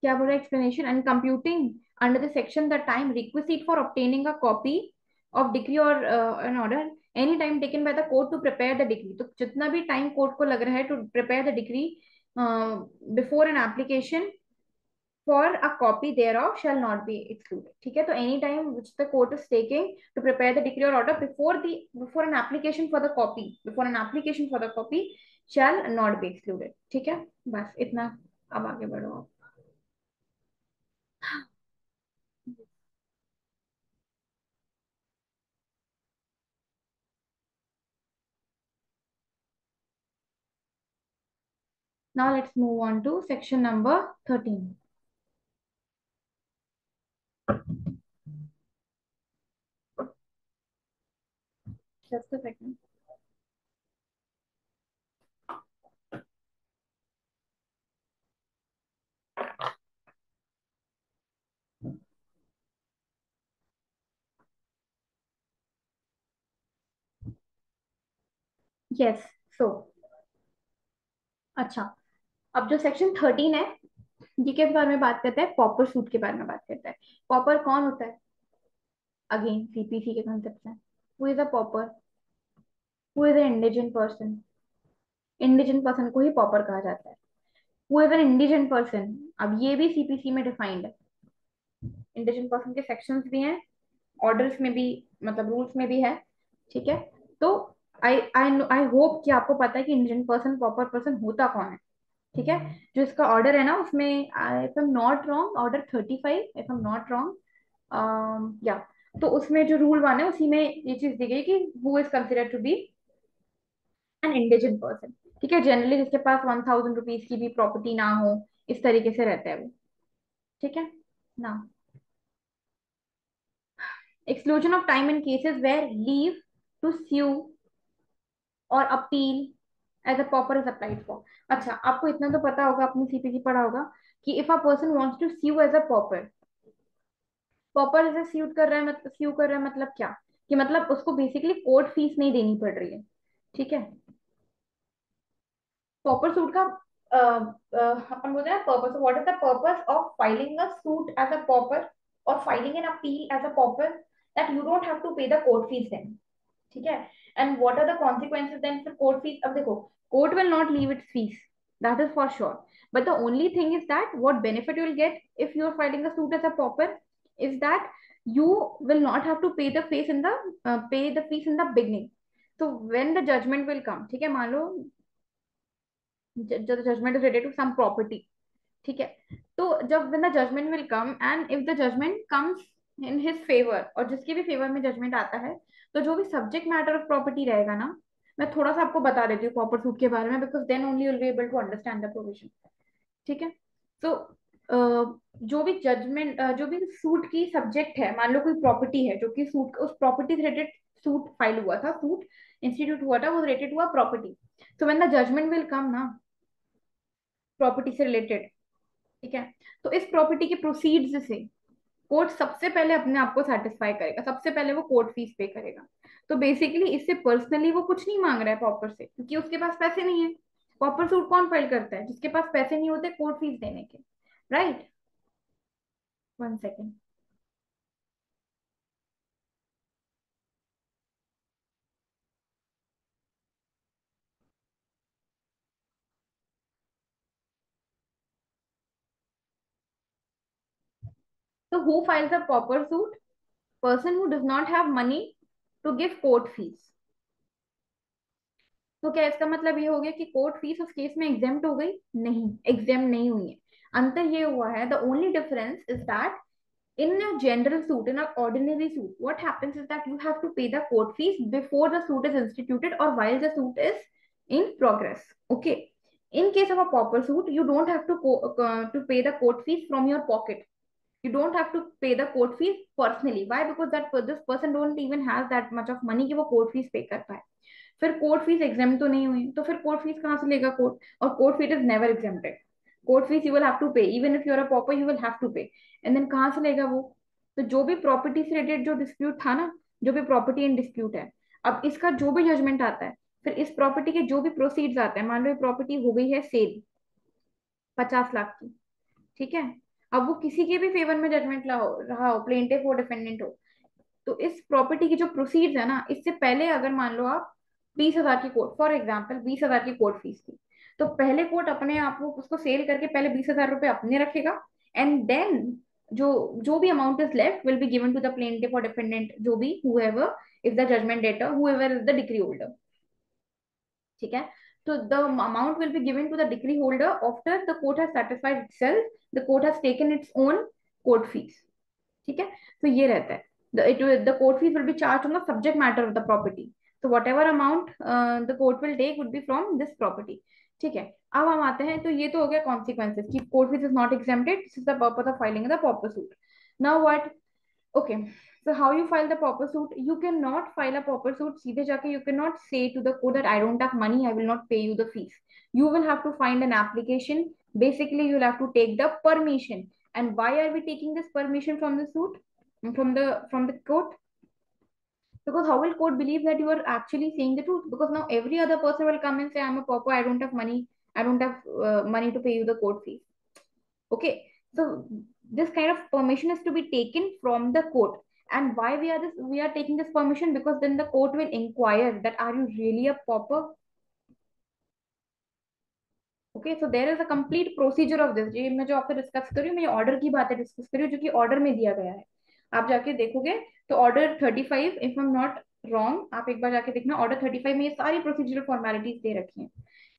क्या बोल रहा है explanation, and computing under the section the time requisite for obtaining a copy of decree or an order, any time taken by the court to prepare the decree, तो जितना भी टाइम कोर्ट को लग रहा है to prepare the decree before an application for a copy thereof shall not be excluded, ठीक है। तो any time which the court is taking to prepare the decree or order before an application for the copy, before an application for the copy shall not be excluded, ठीक है। बस इतना, अब आगे बढ़ो आप। Now let's move on to section number 13. Just a second. Yes, so अच्छा, अब जो सेक्शन 13 है ये किस बारे में बात करता है, पॉपर सूट के बारे में बात करता है। पॉपर कौन होता है, अगेन सीपीसी के कंसेप्ट से, who is a pauper, who is a indigent person, indigent person को ही पॉपर कहा जाता है। Who is an indigent person, अब ये भी सीपीसी में डिफाइंड है, इंडिजेंट पर्सन के सेक्शंस भी हैं, ऑर्डर्स में भी, मतलब रूल्स में भी है, ठीक है। तो आई आई आई होप कि आपको पता है कि इंडिजेंट पर्सन प्रॉपर पर्सन होता कौन है, ठीक है। जो इसका ऑर्डर है ना उसमें, if I am not wrong, order 35, if I am not wrong, या, तो उसमें जो रूल वन है उसी में ये चीज दी गई कि who is considered to be an indigent person, ठीक है। जनरली जिसके पास 1000 रुपीज की भी प्रॉपर्टी ना हो, इस तरीके से रहता है वो, ठीक है ना। Exclusion of time in cases where leave to sue or appeal as a pauper is applied for. अच्छा, आपको इतना तो पता होगा, आपने सीपीसी पढ़ा होगा कि if a person wants to sue as a pauper, pauper जैसे सूट कर रहा है, मतलब sue कर रहा है मतलब क्या, कि मतलब उसको बेसिकली कोर्ट फीस नहीं देनी पड़ रही है, ठीक है। pauper सूट का अपन बोलते हैं purpose, what is the purpose of filing a suit as a pauper और filing an appeal as a pauper, that you don't have to pay the court fees then, ठीक है। And what are the consequences then for court fees, अब देखो court will not leave its fees, that is for sure, but the only thing is that what benefit you will get if you are filing a suit as a pauper is that you will not have to pay the fees in the pay the fees in the beginning. So when the judgment will come, ठीक है, मान लो judgment is related to some property, ठीक है। तो जब when the judgment will come and if the judgment comes in his favor, और जिसके भी फेवर में जजमेंट आता है, तो जो भी सब्जेक्ट मैटर ऑफ प्रॉपर्टी रहेगा ना, मैं थोड़ा सा आपको बता देती हूँ प्रॉपर सूट के बारे में, because then only will be able to understand the provision, ठीक है। तो जो भी जजमेंट, जो भी सूट की सब्जेक्ट है, मान लो कोई प्रॉपर्टी है जो कि सूट, उस प्रॉपर्टी से रिलेटेड सूट फाइल हुआ था, सूट इंस्टीट्यूट हुआ था, वो रिलेटेड हुआ प्रॉपर्टी, तो when the judgment will come ना, प्रॉपर्टी से रिलेटेड, ठीक है। तो इस प्रॉपर्टी के प्रोसीड्स से कोर्ट सबसे पहले अपने आप को सेटिस्फाई करेगा, सबसे पहले वो कोर्ट फीस पे करेगा। तो बेसिकली इससे पर्सनली वो कुछ नहीं मांग रहा है पॉपर से, क्योंकि उसके पास पैसे नहीं है। पॉपर सूट कौन फाइल करता है? जिसके पास पैसे नहीं होते कोर्ट फीस देने के, राइट। One second. तो who files a pauper suit? Person who does not have money to give court fees. तो क्या इसका मतलब ये हो गया कि कोर्ट फीस उस केस में एग्जेम्प्ट हो गई? नहीं, एग्जेम्प्ट नहीं हुई है। अंतर ये हुआ है, the only difference is that in a general suit, in an ordinary suit, what happens is that you have to pay the court fees before the suit is instituted or while the suit is in progress. Okay. In case of a pauper suit, you don't have to pay the court fees from your pocket. You don't have to pay the court fees personally. Why? Because this person don't even has that much of money कि वो court fees pay कर पाए। फिर court fees exam तो नहीं हुई, तो फिर कोर्ट फीस कहाँ से लेगा कोर्ट? और court fees is never exempted. Court fees you will have to pay, even if you are a pauper you will have to pay. And then कहाँ से लेगा वो? तो जो भी प्रॉपर्टी से रिलेटेड जो डिस्प्यूट था ना, जो भी प्रॉपर्टी इन डिस्प्यूट है, अब इसका जो भी जजमेंट आता है, फिर इस प्रॉपर्टी के जो भी प्रोसीड्स आते हैं, मान लो ये प्रॉपर्टी हो गई है सेल 50 लाख की, ठीक है। अब वो किसी के भी फेवर में जजमेंट रहा हो, प्लेंटिफ हो डिफेंडेंट हो, तो इस प्रॉपर्टी की जो प्रोसीड्स है ना, इससे पहले अगर मान लो आप 20,000 की कोर्ट, फॉर एग्जाम्पल 20,000 की कोर्ट फीस थी, तो पहले कोर्ट अपने आप को उसको सेल करके पहले 20,000 रुपए अपने रखेगा। एंड देन जो जो भी amount is left will be given to the plaintiff और डिफेंडेंट, जो भी whoever is the judgment debtor, whoever is the decree holder, ठीक है। तो the amount will be given to the decree holder after the court has satisfied itself, the court has taken its own court fees, ठीक है। तो ये रहता है, the court fees will be charged on the subject matter of the property. So whatever amount the court will take would be from this property, ठीक है। अब हम आते हैं, तो ये तो हो गया consequences कि court fees is not exempted, this is the purpose of filing the pauper suit. Now what? Okay, so how you file the pauper suit? You cannot file a pauper suit सीधे जाके, you cannot say to the court that I don't have money, I will not pay you the fees. You will have to find an application. Basically you'll have to take the permission. And why are we taking this permission from the suit, from the court? Because how will court believe that you are actually saying the truth? Because now every other person will come and say, I'm a pauper, I don't have money, I don't have money to pay you the court fee. Okay, so this kind of permission is to be taken from the court. And why we are taking this permission? Because then the court will inquire that are you really a pauper? Okay, so there is a complete procedure of this. ये मैं जो आपसे discuss कर रही हूँ, मैं order की बातें डिस्कस कर रही हूँ जो कि ऑर्डर में दिया गया है। आप जाके देखोगे तो order 35, if I am not wrong, आप एक बार जाके देखना, ऑर्डर 35 में ये सारी प्रोसीजरल फॉर्मेलिटीज दे रखी हैं।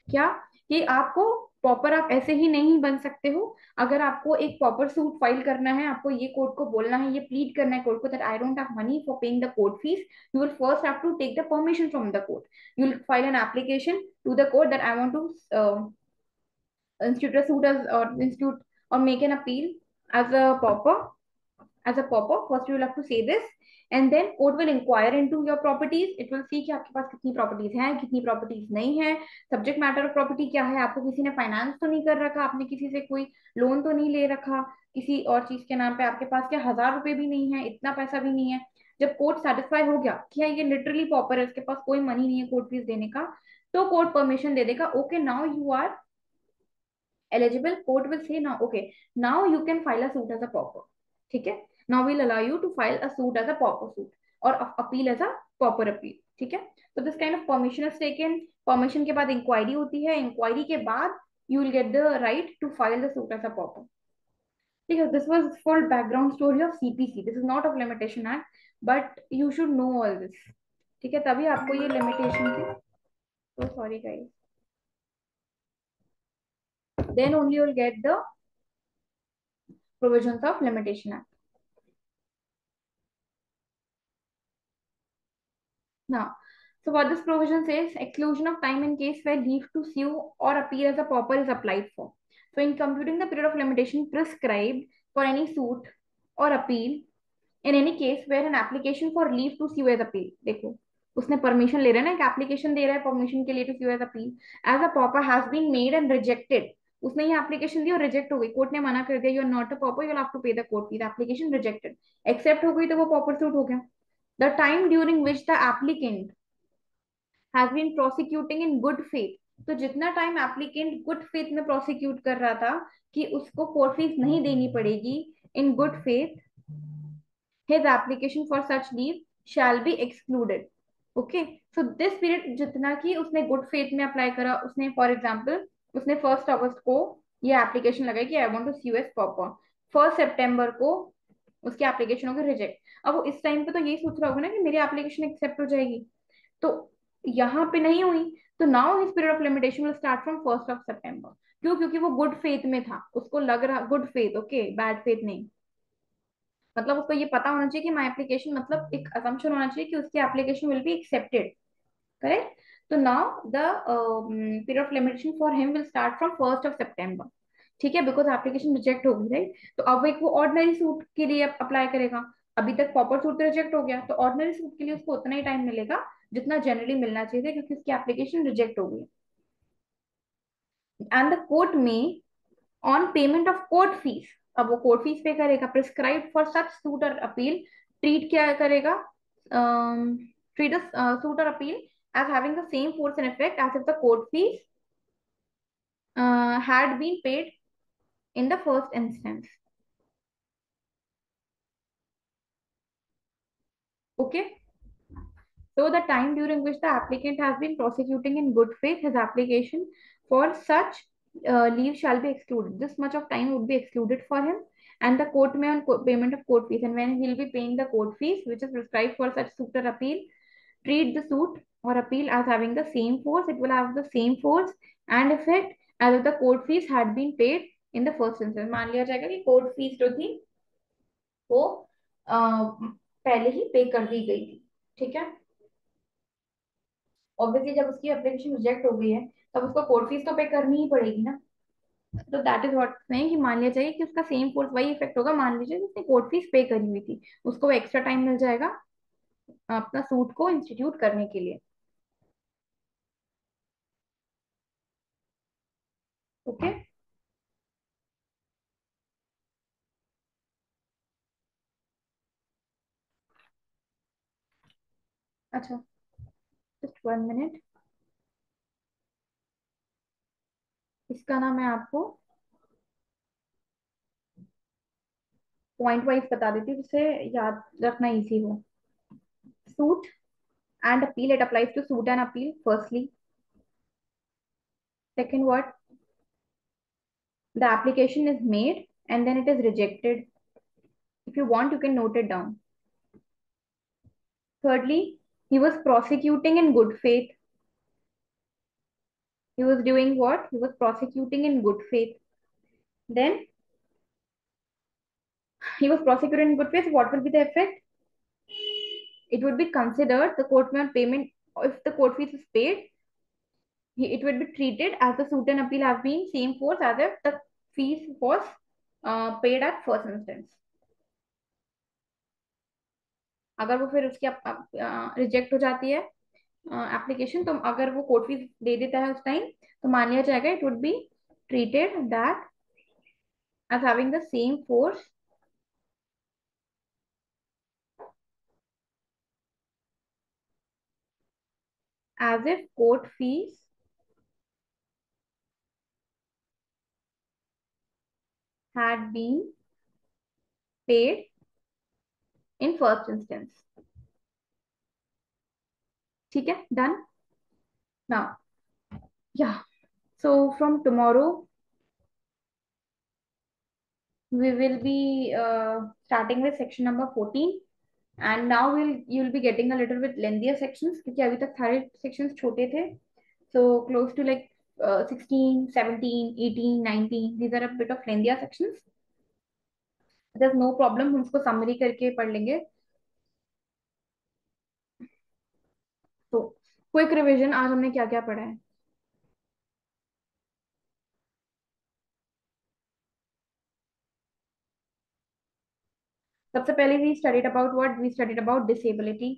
क्या? कि आपको प्रॉपर आप ऐसे ही नहीं बन सकते हो। अगर आपको एक प्रॉपर सूट फाइल करना है, आपको ये कोर्ट को बोलना है, ये प्लीड करना है कोर्ट को that I don't have money for paying the court fees, you will first have to take the permission from the court. You will file an application to the court that I want to institute a suit as or institute or make an appeal as a pauper. As a pauper, first you will have to say this, and then court will inquire into your properties. It will see कि आपके पास कितनी properties हैं, कितनी properties नहीं है, subject matter of property क्या है, आपको किसी ने फाइनेंस तो नहीं कर रखा, आपने किसी से कोई लोन तो नहीं ले रखा किसी और चीज के नाम पे, आपके पास क्या 1,000 रुपए भी नहीं है, इतना पैसा भी नहीं है। जब कोर्ट सेटिस्फाई हो गया कि ये लिटरली पॉपर है, उसके पास कोई मनी नहीं है कोर्ट फीस देने का, तो कोर्ट परमिशन दे देगा। Okay, now you are eligible. Court will say now, okay, now you can file a suit as a pauper, ठीक है। now we'll allow you to file a suit as a pauper suit or appeal as a pauper appeal, ठीक है। so this kind of permission is taken. permission के बाद inquiry होती है, inquiry के बाद you will get the right to file the suit as a pauper, ठीक है। this was full background story of CPC. this is not of limitation act, but you should know all this, ठीक है। तभी आपको ये limitation थी, so sorry guys, then only you will get the provisions of limitation act. Now, so what this provision says, exclusion of time in case where leave to sue or appear as a pauper is applied for. So in computing the period of limitation prescribed for any suit or appeal in any case where an application for leave to sue as appeal, देखो उसने permission ले रहा है ना, एक application दे रहा है permission के लिए to sue as appeal, as a pauper has been made and rejected उसने ये एप्लीकेशन दी और रिजेक्ट हो गई, कोर्ट ने मना कर दिया, you are not a pauper, you will have to pay the court fees, application rejected, accept हो गई तो वो पॉपर सूट हो गया। The time during which the applicant has been prosecuting in good faith, तो जितना टाइम एप्लीकेंट गुड फेथ में prosecute कर रहा था कि उसको कोर्ट फीस नहीं देनी पड़ेगी, इन good faith his application for such leave shall be excluded. Okay, so this period जितना कि उसने गुड फेथ में अप्लाई करा, उसने फॉर एग्जांपल उसने 1 अगस्त को ये एप्लीकेशन लगाई कि I want to see you as pauper, 1 सितंबर को उसकी एप्लीकेशन होगी रिजेक्ट, अब वो इस टाइम पे तो यही सोच रहा होगा ना कि मेरी एप्लीकेशन एक्सेप्ट हो जाएगी, तो यहाँ पे नहीं हुई, तो now his period of limitation will start from 1 सितंबर। क्यों? क्योंकि वो गुड फेथ में था, उसको लग रहा good faith, okay, bad faith नहीं, मतलब उसको ये पता होना चाहिए कि माई एप्लीकेशन, मतलब एक असम्पशन होना चाहिए कि उसकी application will be accepted, correct. तो now the period of limitation for him will start from 1 सितंबर, ठीक है, बिकॉज एप्लीकेशन रिजेक्ट होगी, राइट। तो अब एक वो ऑर्डिनरी सूट के लिए अप्लाई करेगा, अभी तक प्रॉपर सूट तो रिजेक्ट हो गया, तो ऑर्डिनरी सूट के लिए उसको उतना ही टाइम मिलेगा जितना जनरली मिलना चाहिए था, क्योंकि उसकी एप्लीकेशन रिजेक्ट हो गई। एंड द कोर्ट में on payment of court fees, अब वो कोर्ट फीस पे करेगा, प्रिस्क्राइब फॉर सच सूट और अपील, ट्रीट क्या करेगा, ट्रीट सूट और appeal as having the same force and effect as if the court fees had been paid in the first instance. Okay, so the time during which the applicant has been prosecuting in good faith his application for such leave shall be excluded. This much of time would be excluded for him, and the court may on payment of court fees, and when he will be paying the court fees which is prescribed for such suit or appeal, treat the suit or appeal as having the same force. It will have the same force and effect as if the court fees had been paid in the first instance. मान लिया जाएगा कि court fees जो थी वो पहले ही पे कर दी गई थी, ठीक है। ऑब्वियसली जब उसकी एप्लीकेशन रिजेक्ट हो गई है तब उसको कोर्ट फीस तो पे करनी ही पड़ेगी ना, तो दैट इज व्हाट नहीं, कि मान लिया जाए कि उसका सेम फोर्स वही इफेक्ट होगा, मान लीजिए कि उसने कोर्ट फीस पे करी हुई थी, उसको एक्स्ट्रा टाइम मिल जाएगा अपना सूट को इंस्टीट्यूट करने के लिए। ओके, अच्छा, जस्ट 1 मिनट, इसका ना मैं आपको पॉइंट वाइज बता देती हूँ जिससे याद रखना इजी हो। Suit and appeal, it applies to suit and appeal firstly. Second, what, the application is made and then it is rejected, if you want you can note it down. Thirdly, he was prosecuting in good faith, he was doing what, he was prosecuting in good faith, then he was prosecuting in good faith, what will be the effect, it would be considered the court on payment, if the court fees is paid, it would be treated as the suit and appeal have been same force as if the fees was paid at first instance। अगर वो फिर उसकी reject हो जाती है application, तो अगर वो कोर्ट फीस दे देता है उस टाइम, तो मान लिया जाएगा it would be treated that as having the same force as if court fees had been paid in first instance। ठीक है, डन नाउ, या, so from tomorrow we will be starting with section number 14, and now you'll be getting a little bit lengthier sections क्योंकि अभी तक सारे sections छोटे थे, so close to like 16, 17, 18, 19, these are a bit of lengthier sections, there's no problem, हम उसको summary करके पढ़ लेंगे। तो क्विक रिवीजन, आज हमने क्या क्या पढ़ा है। सबसे पहले we studied about disability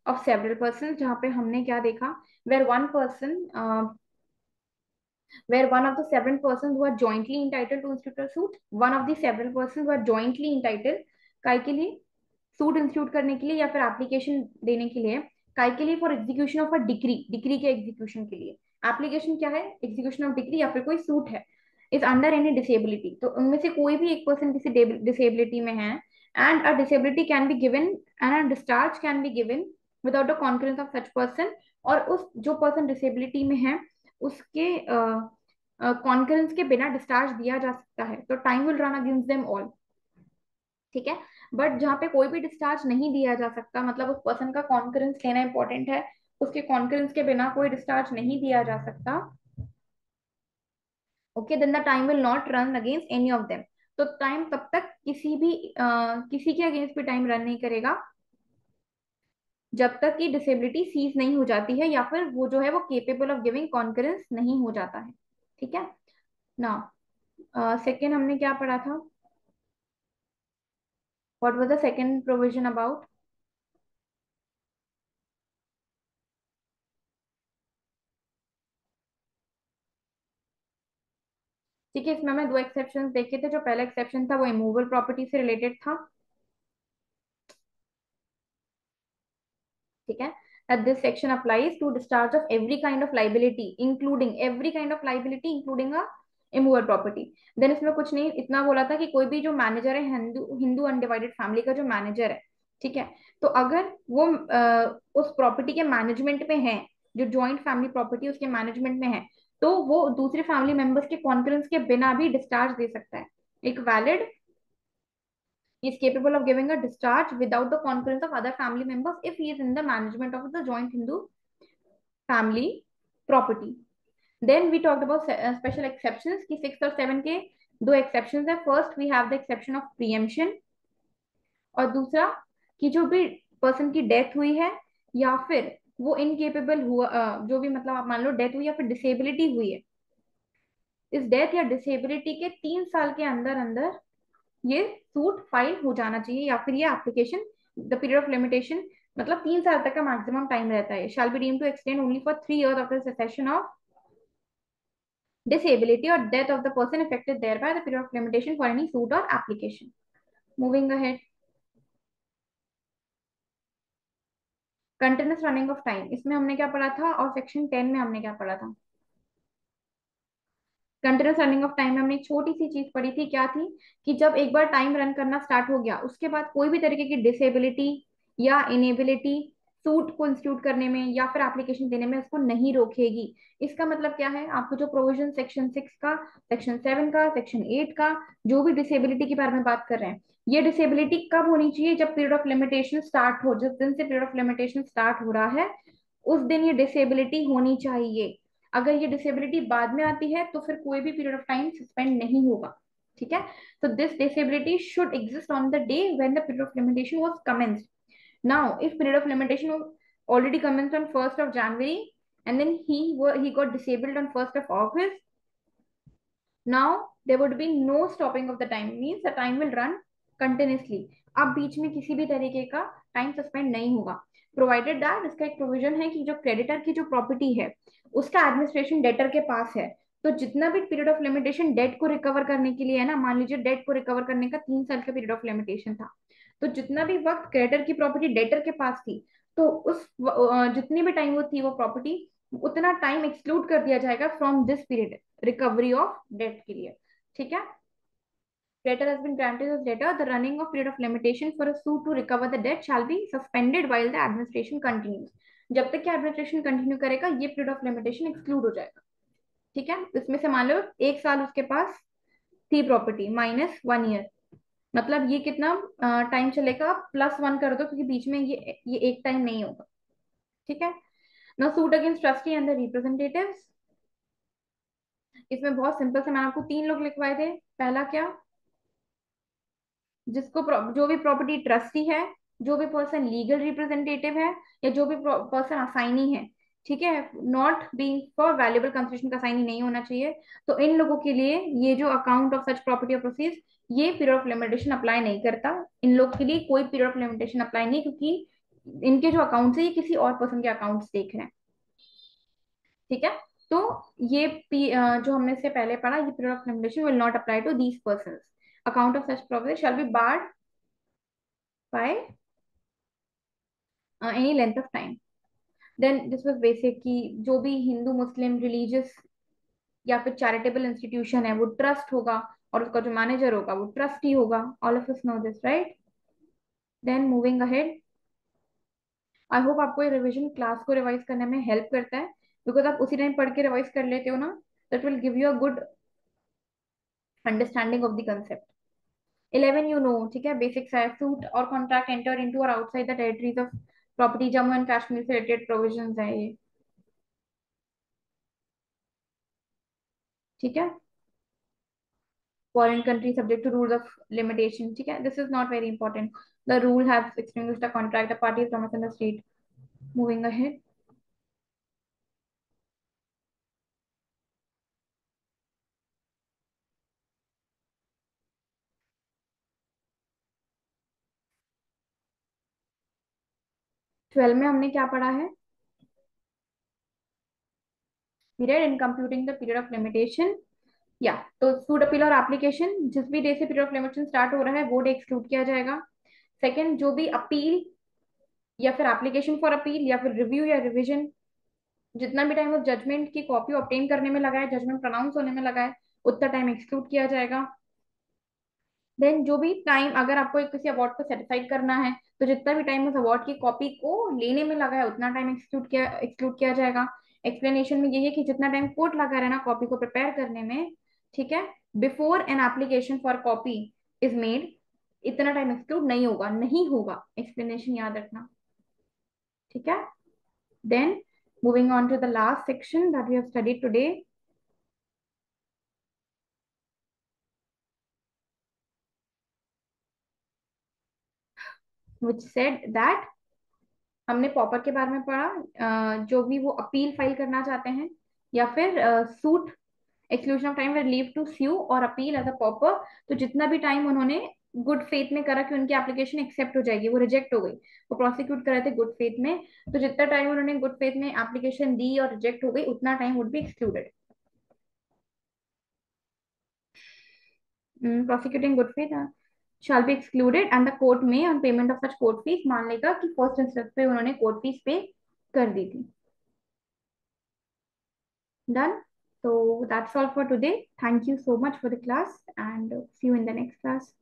of several person, जहाँ पे हमने क्या देखा, where one person where one of the several persons who are jointly entitled to institute a suit, one of the several persons who are jointly entitled, काय के लिए, suit institute करने के लिए या फिर एप्लीकेशन देने के लिए, काय के लिए, for execution of a degree, degree के एग्जीक्यूशन के लिए। एप्लीकेशन क्या है, एग्जीक्यूशन ऑफ डिग्री, या फिर कोई सूट है, इज अंडर एनी डिसेबिलिटी, तो उनमें से कोई भी एक पर्सन किसी डिसेबिलिटी में है, and a disability can be given and a discharge can be given without the concurrence of such person, और उस जो पर्सन डिसेबिलिटी में है उसके कॉन्करेंस के बिना डिस्चार्ज दिया जा सकता है, तो time will run against them all. ठीक है, बट जहाँ पे कोई भी डिस्चार्ज नहीं दिया जा सकता, मतलब उस पर्सन का कॉन्करेंस लेना इंपॉर्टेंट है, उसके कॉन्करेंस के बिना कोई डिस्चार्ज नहीं दिया जा सकता, okay, then the time will not run against any of them. तो टाइम तब तक किसी के अगेंस्ट भी टाइम रन नहीं करेगा जब तक कि डिसेबिलिटी सीज नहीं हो जाती है, या फिर वो जो है वो केपेबल ऑफ गिविंग कॉन्करेंस नहीं हो जाता है। ठीक है ना। सेकेंड हमने क्या पढ़ा था, what was the second provision about? ठीक है, इसमें हमें दो एक्सेप्शन देखे थे। जो पहला एक्सेप्शन था वो इमूवेबल प्रॉपर्टी से रिलेटेड था। ठीक है, that this section applies to discharge of every kind of liability including every kind of liability including a immovable property। Then इसमें कुछ नहीं, इतना बोला था कि कोई भी जो मैनेजर है, हिंदू हिंदू अनडिवाइडेड फैमिली का जो मैनेजर है, ठीक है, तो अगर वो उस प्रॉपर्टी के मैनेजमेंट में है, जो जॉइंट फैमिली प्रॉपर्टी उसके मैनेजमेंट में है, तो वो दूसरे फैमिली मेंबर्स के कॉन्फ्रेंस के बिना भी डिस्चार्ज दे सकता है। एक valid, he is capable of giving a discharge without the concurrence of other family members if he is in the management of the joint Hindu family property। Then we talked about special exceptions कि 6 और 7 के दो exceptions है। First we have the exception of preemption, और दूसरा कि जो भी पर्सन की डेथ हुई है या फिर वो इनकेपेबल हुआ, जो भी मतलब आप मान लो डेथ हुई या फिर डिसेबिलिटी हुई है, इस डेथ या डिसेबिलिटी के 3 साल के अंदर अंदर ये सूट फाइल हो जाना चाहिए, या फिर ये application, the period of limitation, मतलब 3 साल तक का मैक्सिमम टाइम रहता है, shall be deemed to extend only for 3 years after cessation of disability or death of the person affected thereby the period of limitation for any suit or application। Moving ahead, continuous running of time, इसमें हमने क्या पढ़ा था, और section 10 में हमने क्या पढ़ा था? कंटिन्यूस रनिंग ऑफ टाइम में हमने एक छोटी सी चीज पढ़ी थी, क्या थी, कि जब एक बार टाइम रन करना स्टार्ट हो गया उसके बाद कोई भी तरीके की डिसेबिलिटी या इनेबिलिटी सूट को इंस्टीट्यूट करने में या फिर एप्लीकेशन देने में उसको नहीं रोकेगी। इसका मतलब क्या है, आपको जो प्रोविजन सेक्शन 6 का, सेक्शन 7 का, सेक्शन 8 का, जो भी डिसेबिलिटी के बारे में बात कर रहे हैं, ये डिसेबिलिटी कब होनी चाहिए, जब पीरियड ऑफ लिमिटेशन स्टार्ट हो, जिस दिन से पीरियड ऑफ लिमिटेशन स्टार्ट हो रहा है उस दिन ये डिसेबिलिटी होनी चाहिए। अगर ये डिसेबिलिटी बाद में आती है तो फिर कोई भी पीरियड ऑफ टाइम सस्पेंड नहीं होगा। ठीक है, तो this disability should exist on the day when the period of limitation was commenced. Now if period of limitation was already commenced on 1st of January and then he got disabled on 1st of August, now there would be no stopping of the time, means the time will run continuously। अब बीच में किसी भी तरीके का time suspend नहीं होगा, provided that, इसका एक प्रोविजन है कि जो क्रेडिटर की जो प्रॉपर्टी है उसका एडमिनिस्ट्रेशन डेटर के पास है, तो जितना भी पीरियड ऑफ लिमिटेशन डेट को रिकवर करने के लिए है ना, मान लीजिए डेट को रिकवर करने का 3 साल का पीरियड ऑफ लिमिटेशन था, तो जितना भी वक्त क्रेडिटर की प्रॉपर्टी डेटर के पास थी, तो उस जितनी भी टाइम वो थी वो प्रॉपर्टी, उतना टाइम एक्सक्लूड कर दिया जाएगा from this period recovery of debt के लिए। ठीक है, debtor has been granted as debtor, the running of period of limitation for a suit to recover the debt shall be suspended while the administration continues। जब तक कि administration continue करेगा ये period of limitation exclude हो जाएगा। ठीक है, इसमें से मान लो 1 साल उसके पास थी प्रॉपर्टी माइनस 1 ईयर, मतलब ये कितना टाइम चलेगा, +1 कर दो क्योंकि बीच में ये एक टाइम नहीं होगा। ठीक है, now suit against trustee and the representatives, इसमें बहुत सिंपल से मैंने आपको 3 लोग लिखवाए थे। पहला क्या, जिसको जो भी प्रॉपर्टी ट्रस्टी है, जो भी पर्सन लीगल रिप्रेजेंटेटिव है, या जो भी पर्सन असाइनी है, ठीक है, not being for valuable consideration का असाइनी नहीं होना चाहिए, तो इन लोगों के लिए ये जो account of such property of proceed, ये पीरियड ऑफ लिमिटेशन अप्लाई नहीं करता। इन लोग के लिए कोई पीरियड ऑफ लिमिटेशन अप्लाई नहीं, क्योंकि इनके जो अकाउंट्स है ये किसी और पर्सन के अकाउंट्स देख रहे हैं। ठीक है, तो ये जो हमने से पहले पढ़ा, ये period of limitation will not apply to these person. Account of such provision shall be barred by any length of time. Then this was basic कि जो भी हिंदू मुस्लिम रिलीजियस या फिर चैरिटेबल इंस्टीट्यूशन है वो ट्रस्ट होगा, और उसका जो मैनेजर होगा वो ट्रस्टी होगा. All of us know this, right? Then moving ahead, I hope आपको ये रिवीजन क्लास को रिवाइज करने में हेल्प करता है, बिकॉज आप उसी टाइम पढ़ के रिवाइज कर लेते हो ना. That will give you a good understanding of the concept. 11 you know, ठीक है, बेसिक्स है. सूट और कॉन्ट्रैक्ट एंटर इनटू और outside the territories of property, Jammu and Kashmir से रिलेटेड प्रोविजंस है ये, ठीक है. Foreign country subject to rules of limitation, ठीक है. This is not very important. The rule has extinguished the contract, the party is domiciled in the state. Moving ahead. 12 में हमने क्या पढ़ा है? Period in computing the period of limitation. या तो suit appeal और एप्लीकेशन, जिस भी डे से पीरियड ऑफ लिमिटेशन स्टार्ट हो रहा है वो डे एक्सक्लूड किया जाएगा. सेकंड, जो भी अपील या फिर एप्लीकेशन फॉर अपील या फिर रिव्यू या रिवीजन, जितना भी टाइम उस जजमेंट की कॉपी ऑब्टेन करने में लगा है, जजमेंट प्रोनाउंस होने में लगा है, उतना टाइम एक्सक्लूड किया जाएगा. देन जो भी टाइम, अगर आपको किसी अवार्ड को सेटिसाइड करना है, तो जितना भी टाइम उस अवार्ड की कॉपी को लेने में लगा है उतना टाइम एक्सक्लूड किया जाएगा. एक्सप्लेनेशन में यही है कि जितना टाइम कोर्ट लगा रहना कॉपी को प्रिपेयर करने में, ठीक है, before an application for copy is made, इतना टाइम एक्सक्लूड नहीं होगा, नहीं होगा. एक्सप्लेनेशन याद रखना, ठीक है. Then moving on to the last section that we have studied today, which said that हमने पॉपर के बारे में पढ़ा. जो भी वो अपील फाइल करना चाहते हैं या फिर suit, exclusion of time will leave to sue or appeal as a popper, तो जितना भी टाइम उन्होंने गुड फेथ में करा कि उनकी एप्लीकेशन एक्सेप्ट हो जाएगी, वो रिजेक्ट हो गई, वो प्रोसिक्यूट कर रहे थे गुड फेथ में, तो जितना टाइम उन्होंने गुड फेथ में एप्लीकेशन दी और रिजेक्ट हो गई उतना time would be excluded. Prosecuting good faith shall be excluded and the court may on payment of such court fees, मान लेगा कि फर्स्ट इंस्टेंस पे उन्होंने कोर्ट फीस पे कर दी थी. Done. So that's all for today. Thank you so much for the class and see you in the next class.